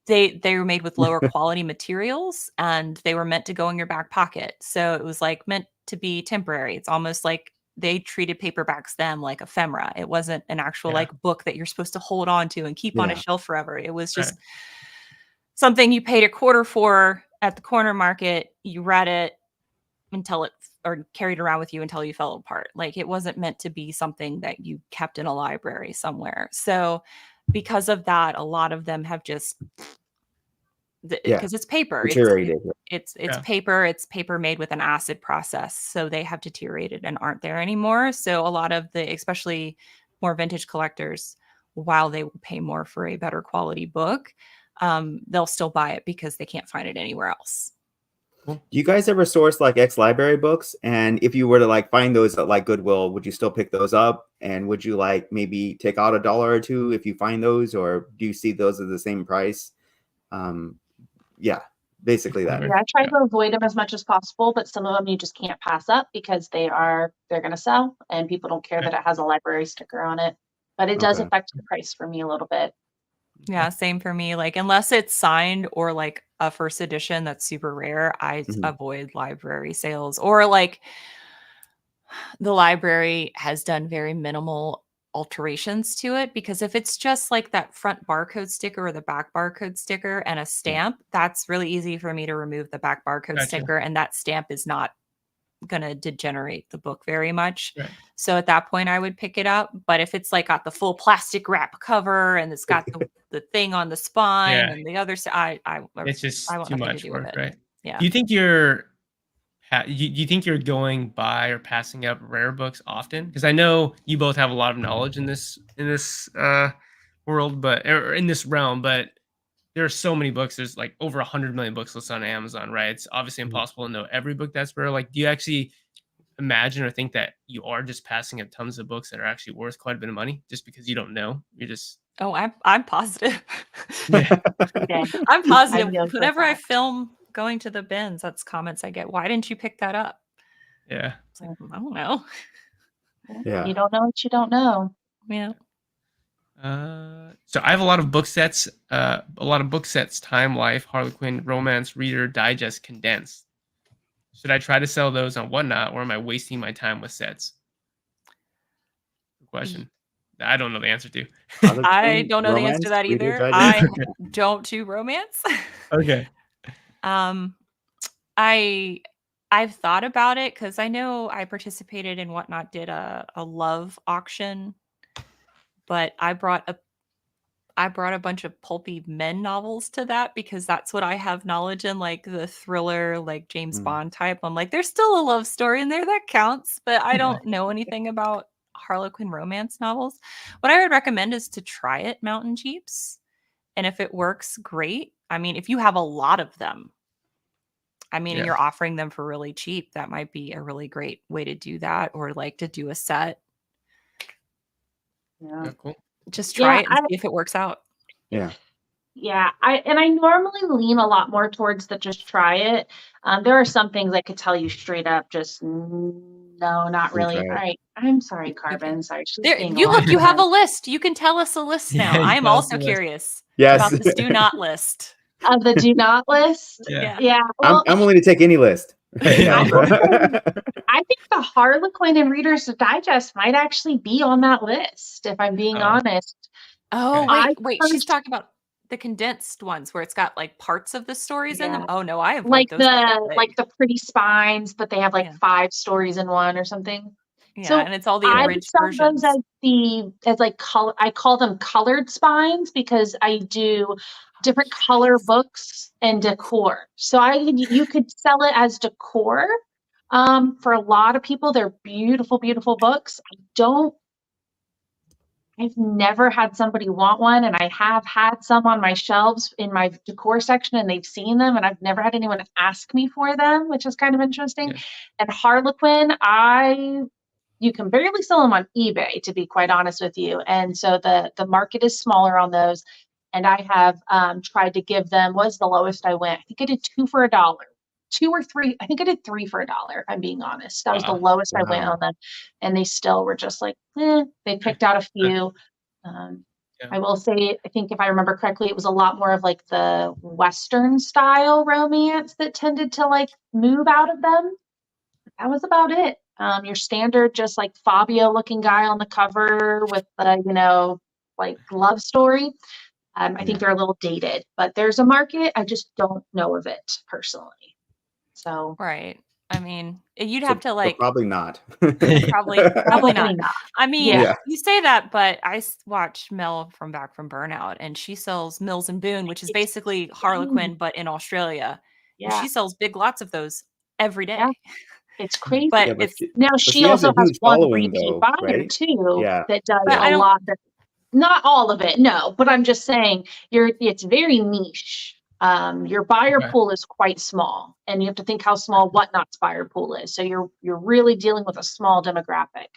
they were made with lower quality materials, and they were meant to go in your back pocket. So it was like meant to be temporary. It's almost like they treated paperbacks then like ephemera. It wasn't an actual like book that you're supposed to hold on to and keep on a shelf forever. It was just something you paid $0.25 for at the corner market. You read it until it, or carried around with you until you fell apart. Like, it wasn't meant to be something that you kept in a library somewhere. So because of that, a lot of them have just, because it's paper, it's paper, it's paper made with an acid process. So they have deteriorated and aren't there anymore. So a lot of the, especially more vintage collectors, while they will pay more for a better quality book, they'll still buy it because they can't find it anywhere else. Do you guys ever source like ex-library books? And if you were to like find those at like Goodwill, would you still pick those up? And would you like maybe take out $1 or $2 if you find those, or do you see those at the same price? Basically that. Yeah, I try to avoid them as much as possible, but some of them you just can't pass up because they're going to sell, and people don't care that it has a library sticker on it. But it does affect the price for me a little bit. Yeah, same for me. Like, unless it's signed or like a first edition that's super rare, I avoid library sales. Or like, the library has done very minimal alterations to it, because if it's just like that front barcode sticker or the back barcode sticker and a stamp, that's really easy for me to remove the back barcode sticker, and that stamp is not going to degenerate the book very much. Right. So at that point I would pick it up. But if it's like got the full plastic wrap cover and it's got the thing on the spine and the other side, it's just I want too nothing much to do work, with it. right? Yeah. Do you think you think you're going by or passing up rare books often? Because I know you both have a lot of knowledge in this world, or in this realm, but there are so many books. There's like over 100 million books listed on Amazon, right? It's obviously impossible to know every book that's rare. Like, do you actually imagine or think that you are just passing up tons of books that are actually worth quite a bit of money just because you don't know? You're just I'm positive. Yeah. I'm positive. Whenever I film going to the bins, that's comments I get. Why didn't you pick that up? Yeah. It's like, I don't know. Yeah. You don't know what you don't know. Yeah. So I have a lot of book sets. Time Life, Harlequin, Romance, Reader, Digest, Condensed. Should I try to sell those on WhatNot, or am I wasting my time with sets? Good question. I don't know the answer to. I don't know the answer to that either. I don't do romance. Okay. I've thought about it because I know I participated in WhatNot did a love auction, but I brought a bunch of pulpy men novels to that because that's what I have knowledge in, like the thriller, like James Bond type. I'm like, there's still a love story in there that counts, but I don't know anything about Harlequin romance novels. What I would recommend is to try it, Mountain Jeeps. And if it works, great. I mean, if you have a lot of them, and you're offering them for really cheap, that might be a really great way to do that, or like to do a set. Yeah, cool. Just try it and see if it works out. Yeah. Yeah, I normally lean a lot more towards the just try it. There are some things I could tell you straight up, just no, not really. All right, I'm sorry, Carbon. Sorry, you have a list. You can tell us a list now. I'm also curious about this do not list. Of the do not list. Yeah. Well, I'm willing to take any list. I think the Harlequin and Reader's Digest might actually be on that list, if I'm being honest. Oh, wait. She's talking about the condensed ones where it's got like parts of the stories in them. Oh no, I have like those the pretty spines, but they have like 5 stories in one or something. Yeah, so and it's all the abridged versions. Those as like color. I call them colored spines because I do different color books and decor. So you could sell it as decor. For a lot of people, they're beautiful, beautiful books. I've never had somebody want one, and I have had some on my shelves in my decor section, and they've seen them, and I've never had anyone ask me for them, which is kind of interesting. Yeah. And Harlequin, you can barely sell them on eBay, to be quite honest with you. And so the market is smaller on those. And I have tried to give them, was the lowest I went. I think I did 2 for $1. 2 or 3. I think I did 3 for $1. I'm being honest. That was the lowest I went on them. And they still were just like, they picked out a few. I will say, I think if I remember correctly, it was a lot more of like the Western style romance that tended to like move out of them. That was about it. Your standard, just like Fabio looking guy on the cover with the, like love story. I think they're a little dated, but there's a market. I just don't know of it personally. So right. You'd have to like probably not. probably not. You say that, but I watch Mel from Back from Burnout, and she sells Mills and Boon, which is basically Harlequin but in Australia. Yeah, and she sells big lots of those every day. Yeah. It's crazy. But she also has one repeat buyer too that does a lot. Not all of it, no. But I'm just saying, it's very niche. Your buyer pool is quite small, and you have to think how small WhatNot's buyer pool is. So you're really dealing with a small demographic.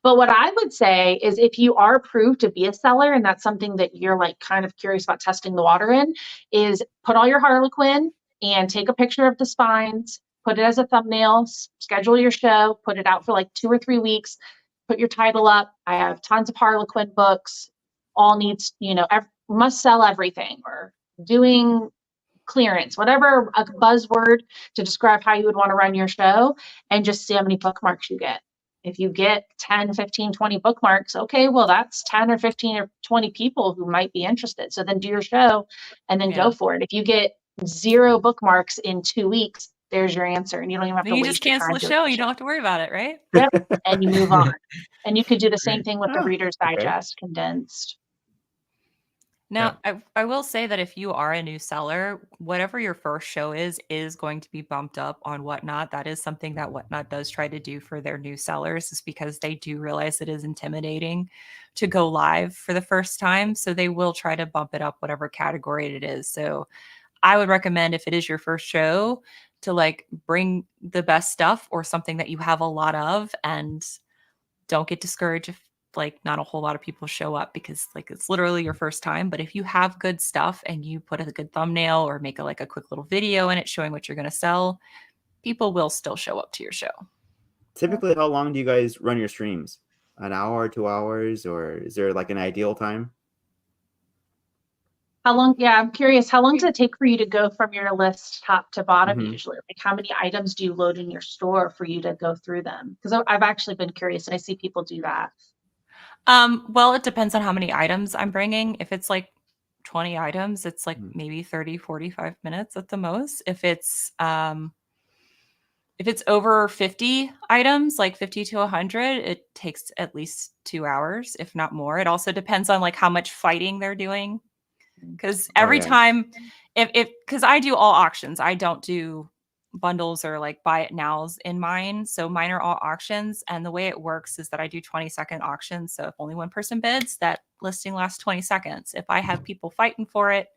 But what I would say is, if you are approved to be a seller, and that's something that you're like kind of curious about testing the water in, is put all your Harlequin and take a picture of the spines, put it as a thumbnail, schedule your show, put it out for like 2 or 3 weeks, put your title up. I have tons of Harlequin books. All needs, must sell everything, or doing clearance, whatever a buzzword to describe how you would want to run your show, and just see how many bookmarks you get. If you get 10, 15, 20 bookmarks, okay, well, that's 10 or 15 or 20 people who might be interested. So then do your show and then go for it. If you get 0 bookmarks in 2 weeks, there's your answer. And you don't even have to waste just cancel the show. You don't have to worry about it, right? Yep. And you move on. And you could do the same thing with the Reader's Digest condensed. Now, I will say that if you are a new seller, whatever your first show is going to be bumped up on WhatNot. That is something that WhatNot does try to do for their new sellers, is because they do realize it is intimidating to go live for the first time. So they will try to bump it up, whatever category it is. So I would recommend, if it is your first show, to like bring the best stuff or something that you have a lot of, and don't get discouraged if like not a whole lot of people show up, because like it's literally your first time. But if you have good stuff and you put a good thumbnail or make a quick little video in it showing what you're going to sell, people will still show up to your show. Typically, how long do you guys run your streams? An hour, 2 hours, or is there like an ideal time? How long? Yeah, I'm curious. How long does it take for you to go from your list top to bottom usually? Like, how many items do you load in your store for you to go through them? Because I've actually been curious, and I see people do that. Well, it depends on how many items I'm bringing. If it's like 20 items, it's like maybe 30, 45 minutes at the most. If it's over 50 items, like 50 to 100, it takes at least 2 hours, if not more. It also depends on like how much fighting they're doing. Because every time, because I do all auctions, I don't do bundles or like buy it nows in mine. So mine are all auctions. And the way it works is that I do 20-second auctions. So if only one person bids, that listing lasts 20 seconds. If I have people fighting for it,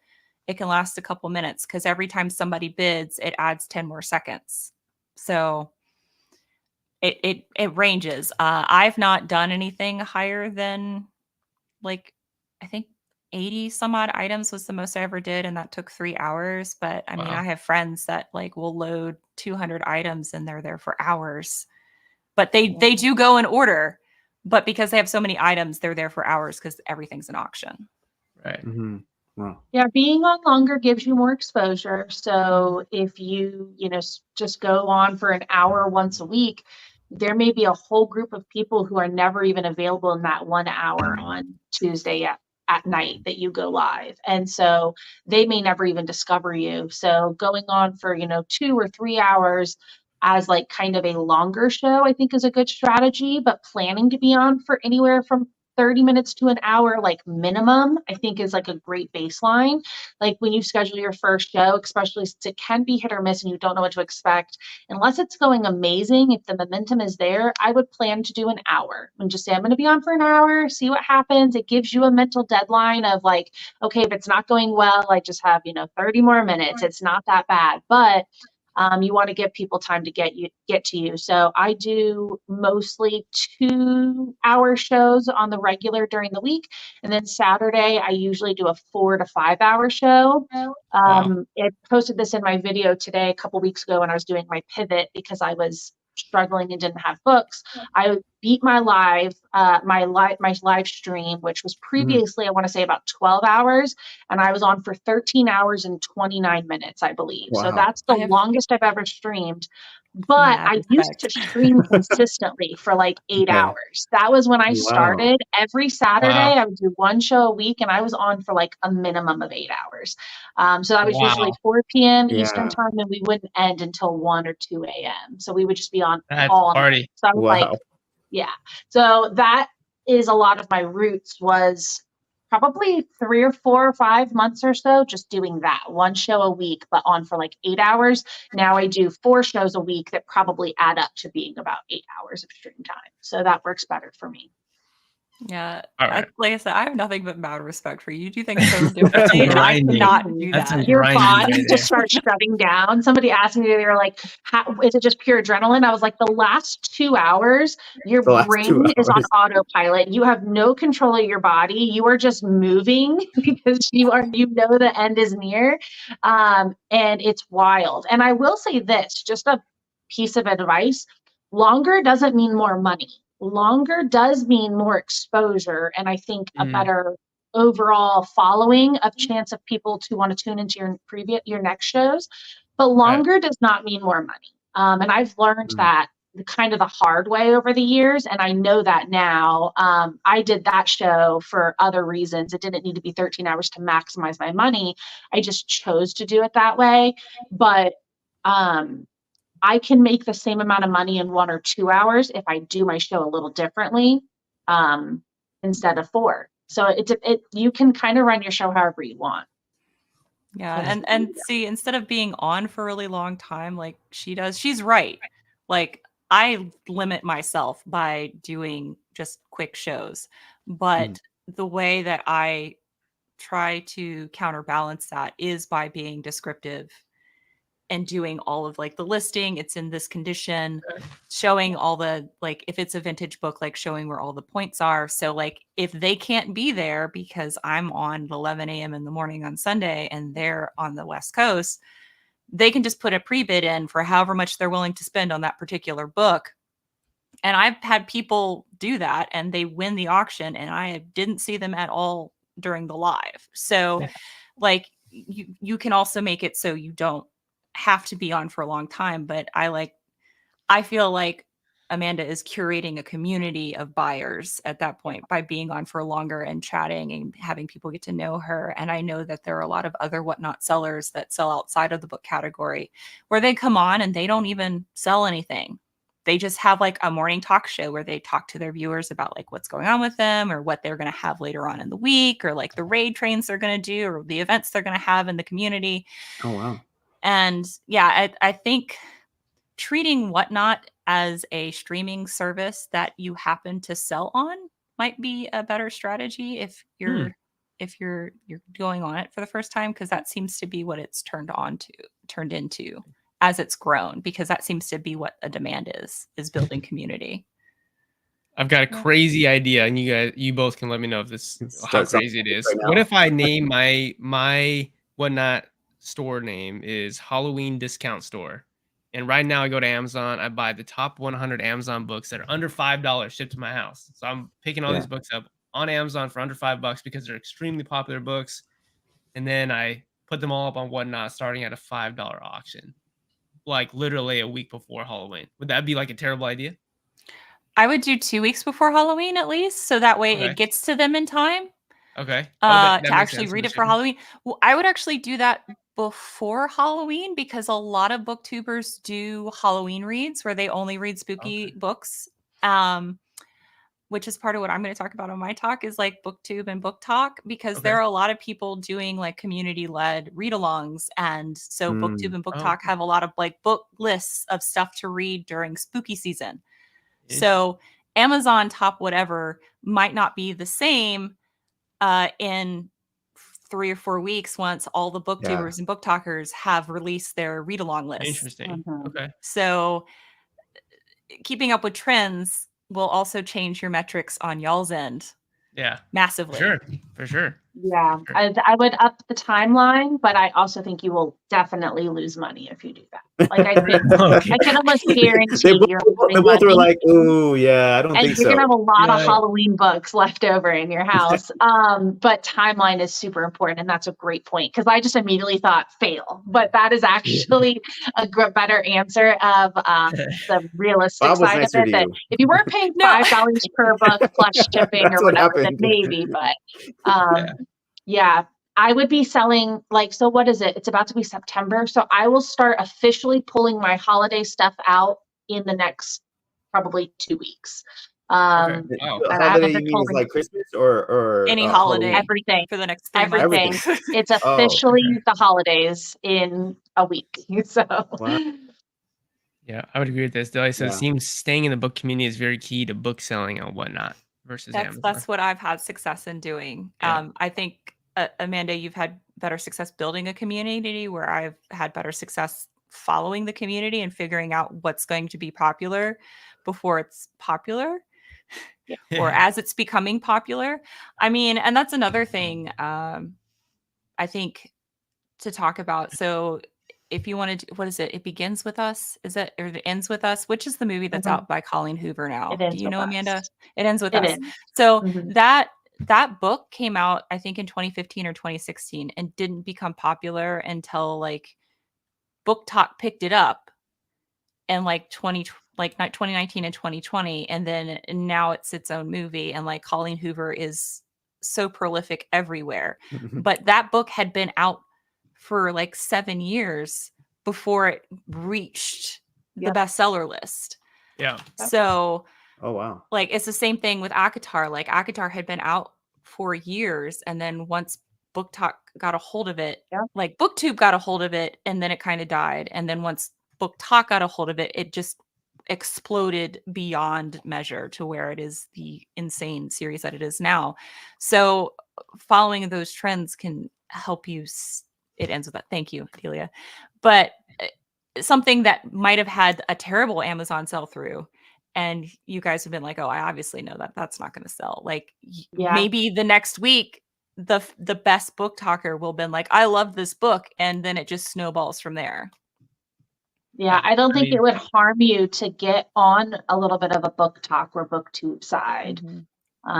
it can last a couple minutes, because every time somebody bids, it adds 10 more seconds. So it ranges. I've not done anything higher than like, I think 80 some odd items was the most I ever did, and that took 3 hours. But I mean, I have friends that like will load 200 items and they're there for hours. But they do go in order, but because they have so many items, they're there for hours because everything's an auction. Right. Wow. Yeah, being on longer gives you more exposure. So if you just go on for an hour once a week, there may be a whole group of people who are never even available in that 1 hour on Tuesday at night that you go live. And so they may never even discover you. So going on for, 2 or 3 hours as like kind of a longer show, I think is a good strategy, but planning to be on for anywhere from 30 minutes to an hour, like minimum, I think is like a great baseline. Like when you schedule your first show, especially since it can be hit or miss and you don't know what to expect, unless it's going amazing, if the momentum is there, I would plan to do an hour and just say, I'm going to be on for an hour, see what happens. It gives you a mental deadline of like, okay, if it's not going well, I just have, 30 more minutes. It's not that bad, but you want to give people time to get to you. So I do mostly 2-hour shows on the regular during the week. And then Saturday, I usually do a 4 to 5 hour show. I posted this in my video today, a couple weeks ago when I was doing my pivot because I was struggling and didn't have books. I beat my live stream, which was previously, I want to say about 12 hours. And I was on for 13 hours and 29 minutes, I believe. Wow. So that's the longest I've ever streamed. But I used to stream consistently for like 8 hours. That was when I started. Every Saturday, I would do 1 show a week, and I was on for like a minimum of 8 hours. So that was usually 4 p.m. Eastern time, and we wouldn't end until 1 or 2 a.m. So we would just be on all night. So I was like, yeah. So that is a lot of my roots, was probably 3 or 4 or 5 months or so, just doing that 1 show a week, but on for like 8 hours. Now I do 4 shows a week that probably add up to being about 8 hours of stream time. So that works better for me. Yeah. Like I said, I have nothing but mad respect for you. You do things so differently. I cannot do that. Your body just starts shutting down. Somebody asked me, they were like, is it just pure adrenaline? I was like, the last 2 hours, your brain is on autopilot. You have no control of your body. You are just moving because you know the end is near. And it's wild. And I will say this, just a piece of advice: longer doesn't mean more money. Longer does mean more exposure, and I think a better overall following of chance of people to want to tune into your next shows. But longer does not mean more money. And I've learned that kind of the hard way over the years. And I know that now. I did that show for other reasons. It didn't need to be 13 hours to maximize my money. I just chose to do it that way. But I can make the same amount of money in 1 or 2 hours if I do my show a little differently instead of 4. So you can kind of run your show however you want. Yeah, and see, instead of being on for a really long time like she does, she's right. Like, I limit myself by doing just quick shows, but the way that I try to counterbalance that is by being descriptive and doing all of like the listing, it's in this condition, showing all the, like, if it's a vintage book, like showing where all the points are. So like if they can't be there because I'm on 11 a.m. in the morning on Sunday and they're on the West Coast, they can just put a pre-bid in for however much they're willing to spend on that particular book. And I've had people do that and they win the auction and I didn't see them at all during the live. So like you can also make it so you don't have to be on for a long time. But I feel like Amanda is curating a community of buyers at that point by being on for longer and chatting and having people get to know her. And I know that there are a lot of other WhatNot sellers that sell outside of the book category where they come on and they don't even sell anything. They just have like a morning talk show where they talk to their viewers about like what's going on with them or what they're going to have later on in the week or like the raid trains they're going to do or the events they're going to have in the community. Oh, wow. And yeah, I think treating WhatNot as a streaming service that you happen to sell on might be a better strategy if you're going on it for the first time, because that seems to be what it's turned into as it's grown, because that seems to be what a demand is building community. I've got a crazy idea, and you both can let me know if this how crazy it is. Right, what if I name my WhatNot store name is Halloween Discount Store? And right now I go to Amazon, I buy the top 100 Amazon books that are under $5 shipped to my house. So I'm picking all these books up on Amazon for under $5 because they're extremely popular books. And then I put them all up on WhatNot starting at a $5 auction, like literally a week before Halloween. Would that be like a terrible idea? I would do 2 weeks before Halloween at least. So that way it gets to them in time. Okay. To actually read it for Halloween. Well, I would actually do that before Halloween because a lot of booktubers do Halloween reads where they only read spooky books, which is part of what I'm going to talk about on my talk is like booktube and book talk, because there are a lot of people doing like community-led read-alongs. And so booktube and book talk have a lot of like book lists of stuff to read during spooky season. So Amazon top whatever might not be the same in 3 or 4 weeks once all the booktubers and book talkers have released their read-along list. Interesting. Okay. So keeping up with trends will also change your metrics on y'all's end. Yeah. Massively. For sure. Yeah. I would up the timeline, but I also think you will definitely lose money if you do that. Like I can almost guarantee they both were like, "Ooh, yeah, I don't think so." And you're gonna have a lot of Halloween books left over in your house. But timeline is super important, and that's a great point because I just immediately thought fail, but that is actually a better answer of the realistic side of it. That if you weren't paying $5 per book plus shipping or whatever, then maybe. But yeah. I would be selling so what is it? It's about to be September. So I will start officially pulling my holiday stuff out in the next probably 2 weeks. Holiday you mean is like Christmas or any holiday, Halloween? Everything for the next 3 months. Everything. It's officially the holidays in a week. So yeah, I would agree with this. So it seems staying in the book community is very key to book selling on WhatNot versus Amazon. That's what I've had success in doing. I think Amanda, you've had better success building a community where I've had better success following the community and figuring out what's going to be popular before it's popular or as it's becoming popular. I mean, and that's another thing I think to talk about. So if you want to, what is it? It Begins With Us. Is it, or It Ends With Us? Which is the movie that's out by Colleen Hoover now? Do you know, Amanda? It Ends With Us. So that book came out, I think, in 2015 or 2016 and didn't become popular until like Book Talk picked it up in like like 2019 and 2020, and then now it's its own movie, and like Colleen Hoover is so prolific everywhere. But that book had been out for like 7 years before it reached the bestseller list. Yeah. So oh wow. Like it's the same thing with ACOTAR. Like ACOTAR had been out for years, and then once BookTok got a hold of it, like BookTube got a hold of it, and then it kind of died. And then once BookTok got a hold of it, it just exploded beyond measure to where it is the insane series that it is now. So following those trends can help you. It ends with that. Thank you, Delia. But something that might have had a terrible Amazon sell through, and you guys have been like, oh, I obviously know that that's not going to sell. Like maybe the next week, the best book talker will been like, I love this book. And then it just snowballs from there. Yeah, I don't think it would harm you to get on a little bit of a book talk or booktube side.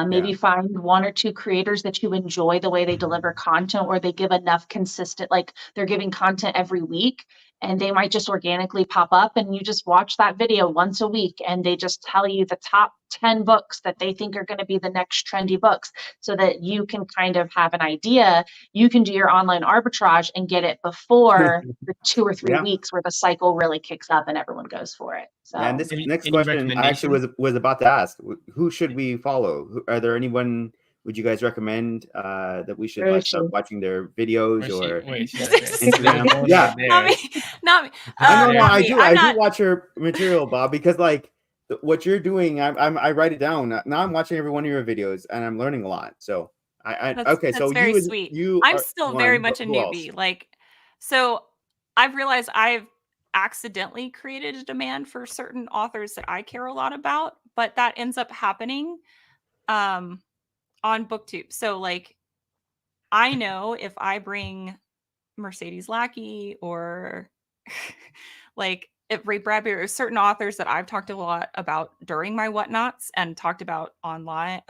Maybe find 1 or 2 creators that you enjoy the way they deliver content, or they give enough consistent, like they're giving content every week, and they might just organically pop up, and you just watch that video once a week, and they just tell you the top 10 books that they think are going to be the next trendy books, so that you can kind of have an idea. You can do your online arbitrage and get it before the 2 or 3 weeks where the cycle really kicks up and everyone goes for it. So and this next question I actually was about to ask, who should we follow? Are there anyone would you guys recommend that we should like start watching their videos or Instagram? Yeah, not me. I do watch your material, Bob, because like what you're doing, I write it down. Now I'm watching every one of your videos and I'm learning a lot. So that's so very sweet. I'm still very much a newbie. Like, so I've realized I've accidentally created a demand for certain authors that I care a lot about, but that ends up happening on BookTube. So like, I know if I bring Mercedes Lackey or like if Ray Bradbury or certain authors that I've talked a lot about during my WhatNots and talked about online.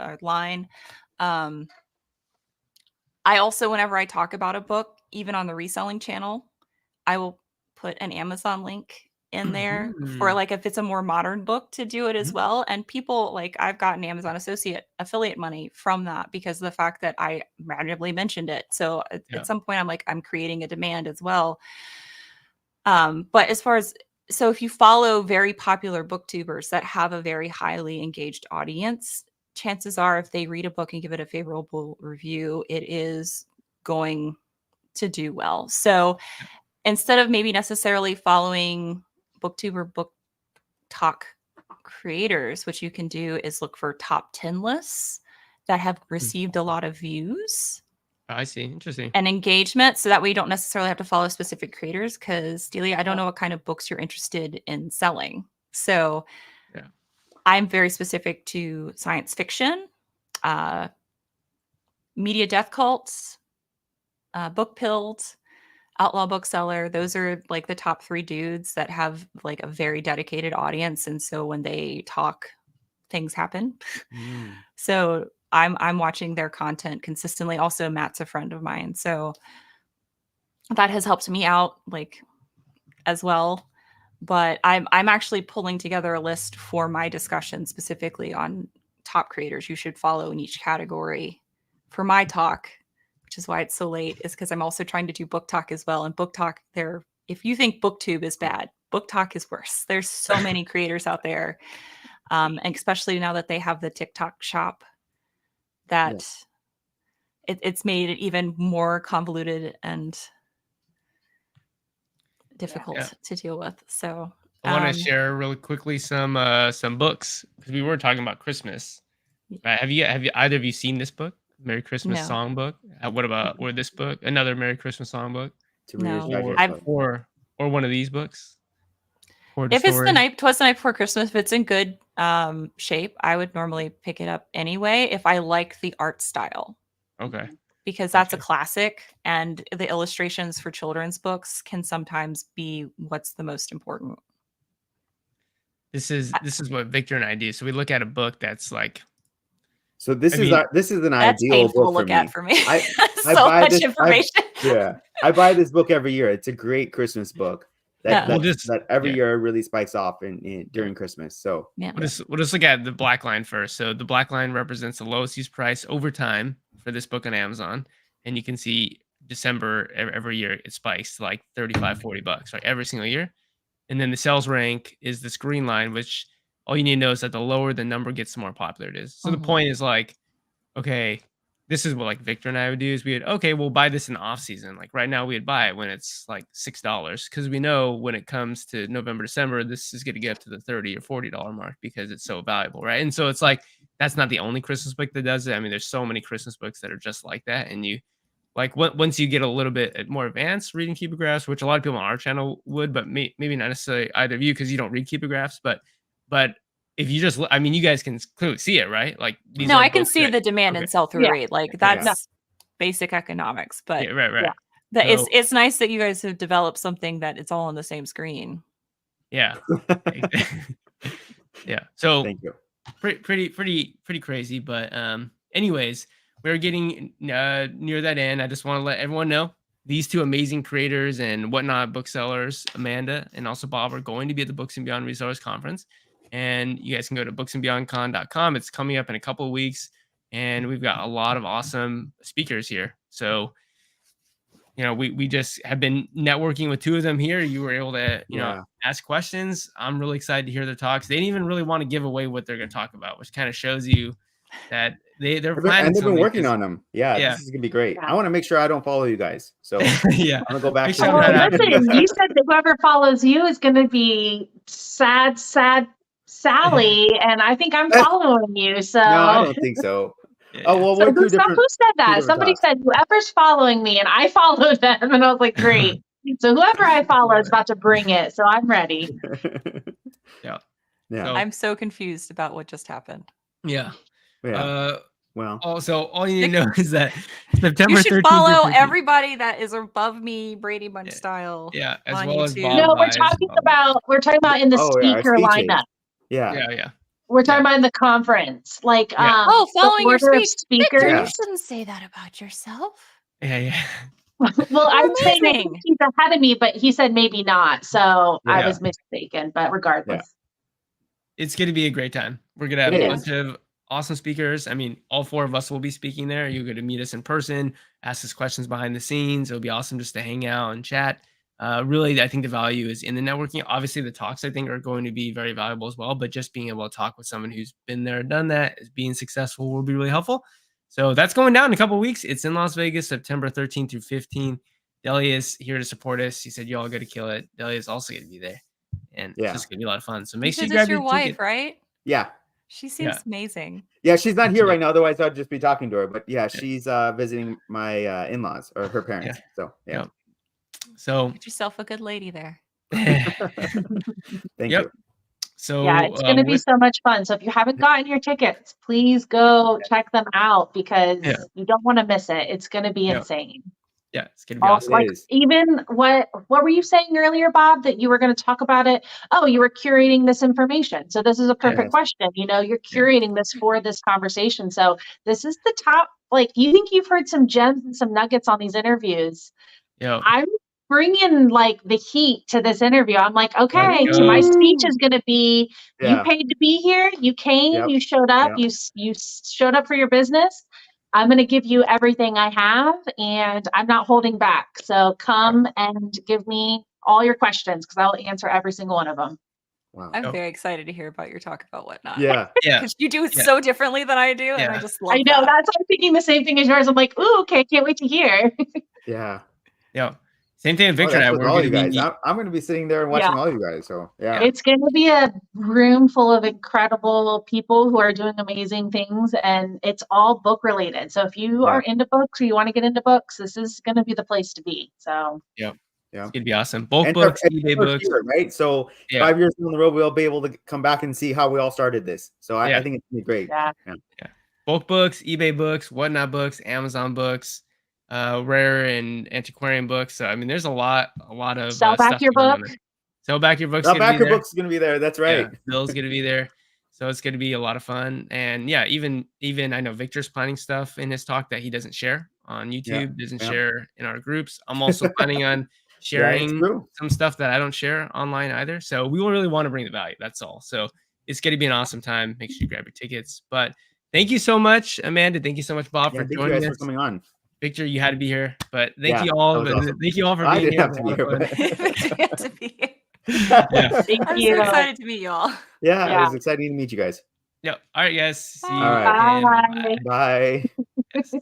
I also, whenever I talk about a book, even on the reselling channel, I will put an Amazon link in there for like if it's a more modern book to do it as well. And people like I've gotten Amazon affiliate money from that because of the fact that I randomly mentioned it. So at some point I'm like, I'm creating a demand as well. But as far as, so if you follow very popular booktubers that have a very highly engaged audience, chances are if they read a book and give it a favorable review, it is going to do well. So instead of maybe necessarily following booktuber book talk creators, what you can do is look for top 10 lists that have received a lot of views. I see. Interesting. And engagement. So that way you don't necessarily have to follow specific creators because Delia, I don't know what kind of books you're interested in selling. So I'm very specific to science fiction, media death cults, book pilled, outlaw bookseller. Those are like the top 3 dudes that have like a very dedicated audience. And so when they talk, things happen. So I'm watching their content consistently. Also, Matt's a friend of mine. So that has helped me out like as well. But I'm actually pulling together a list for my discussion specifically on top creators you should follow in each category for my talk, which is why it's so late, is because I'm also trying to do book talk as well. And book talk, if you think BookTube is bad, book talk is worse. There's so many creators out there. And especially now that they have the TikTok shop, that it's made it even more convoluted and difficult to deal with. So I want to share really quickly some books because we were talking about Christmas. Have you either of you seen this book, Merry Christmas Songbook? What about this book, another Merry Christmas Songbook? No, or one of these books. If it's Twas the Night Before Christmas, if it's in good shape, I would normally pick it up anyway if I like the art style. Okay. Because that's a classic, and the illustrations for children's books can sometimes be what's the most important. This is what Victor and I do. So we look at a book that's like. So this is an ideal book to look at for me. I so much information. I buy this book every year. It's a great Christmas book. that every year really spikes off during Christmas. So we'll just look at the black line first. So the black line represents the lowest used price over time for this book on Amazon, and you can see December every year it spikes to like $35-$40, right, every single year. And then the sales rank is this green line, which all you need to know is that the lower the number gets, the more popular it is. So the point is like, okay, this is what like Victor and I would do is we'll buy this in the off season. Like right now we'd buy it when it's like $6 because we know when it comes to November, December, this is going to get up to the $30 or $40 mark because it's so valuable, right? And so it's like, that's not the only Christmas book that does it. I mean, there's so many Christmas books that are just like that. And you like once you get a little bit more advanced reading cubographs, which a lot of people on our channel would, but maybe not necessarily either of you because you don't read cubographs, but if you just, I mean, you guys can clearly see it, right? Like, no, I can see the demand and sell through rate. Like that's basic economics, but right. It's nice that you guys have developed something that it's all on the same screen. Yeah. Yeah. So thank you. Pretty crazy. But anyways, we're getting near that end. I just want to let everyone know these two amazing creators and WhatNot booksellers, Amanda and also Bob, are going to be at the Books and Beyond Resellers Conference. And you guys can go to booksandbeyondcon.com. It's coming up in a couple of weeks. And we've got a lot of awesome speakers here. So, we just have been networking with two of them here. You were able to, ask questions. I'm really excited to hear their talks. They didn't even really want to give away what they're going to talk about, which kind of shows you that they're planning. And they've been working on them. Yeah, this is gonna be great. I want to make sure I don't follow you guys. So I'm gonna go back. Listen, you said that whoever follows you is gonna be sad Sally, and I think I'm following you. So no, I don't think so. Oh well, so who said that? Somebody said whoever's following me, and I followed them, and I was like, great. So whoever I follow is about to bring it. So I'm ready. Yeah. I'm so confused about what just happened. Yeah. Well, also all you need to know is that September 13th. You should follow everybody that is above me, Brady Bunch style. Yeah, as well as Bob. No, we're talking about in the speaker lineup. Yeah. We're talking about in the conference, like following your speaker. Victor, you shouldn't say that about yourself. Yeah. Well, I'm saying he's ahead of me, but he said maybe not, so I was mistaken. But regardless, it's going to be a great time. We're going to have a bunch of awesome speakers. I mean, all four of us will be speaking there. You're going to meet us in person, ask us questions behind the scenes. It'll be awesome just to hang out and chat. Really, I think the value is in the networking. Obviously, the talks I think are going to be very valuable as well. But just being able to talk with someone who's been there, done that, is being successful will be really helpful. So that's going down in a couple of weeks. It's in Las Vegas, September 13th through 15th. Delia is here to support us. He said, y'all got to kill it. Delia is also going to be there. And it's just going to be a lot of fun. So make sure you grab your wife, ticket. Right? Yeah. She seems amazing. Yeah, she's not here right now. Otherwise, I'd just be talking to her. But she's visiting my in-laws or her parents. So, So get yourself a good lady there. Thank you. So it's going to be so much fun. So if you haven't gotten your tickets, please go check them out because you don't want to miss it. It's going to be insane. Yeah, it's going to be awesome. Like even what were you saying earlier, Bob, that you were going to talk about it? Oh, you were curating this information. So this is a perfect question. You're curating this for this conversation. So this is the top, you think you've heard some gems and some nuggets on these interviews. Yeah. I'm bringing the heat to this interview. I'm like, okay, so my speech is going to be, you paid to be here. You came, you showed up, you showed up for your business. I'm going to give you everything I have and I'm not holding back. So come and give me all your questions because I'll answer every single one of them. Wow. I'm very excited to hear about your talk about WhatNot. Yeah. Because you do it so differently than I do. And I just love I know. That's why I'm thinking the same thing as yours. I'm like, ooh, okay, can't wait to hear. Yeah. Same thing with Victor and I. We're all you guys. I'm going to be sitting there and watching all you guys. So it's going to be a room full of incredible people who are doing amazing things, and it's all book related. So if you are into books or you want to get into books, this is going to be the place to be. So it's going to be awesome. Both books, eBay books, right? So 5 years down the road, we'll be able to come back and see how we all started this. So I think it's going to be great. Yeah. Both books, eBay books, WhatNot books, Amazon books. Rare and antiquarian books. So I mean, there's a lot of sell back your book. Sell back your books. Sell back your books is going to be there. That's right. Bill's going to be there, so it's going to be a lot of fun. And even I know Victor's planning stuff in his talk that he doesn't share on YouTube, doesn't share in our groups. I'm also planning on sharing some stuff that I don't share online either. So we really want to bring the value. That's all. So it's going to be an awesome time. Make sure you grab your tickets. But thank you so much, Amanda. Thank you so much, Bob, for joining us. For coming on. Victor, you had to be here, but thank you all. Awesome. Thank you all for being here. I didn't have to be here. I'm so excited to meet you all. Yeah, it was exciting to meet you guys. Yep. All right, guys. See you. All right. Bye. Bye. Yes.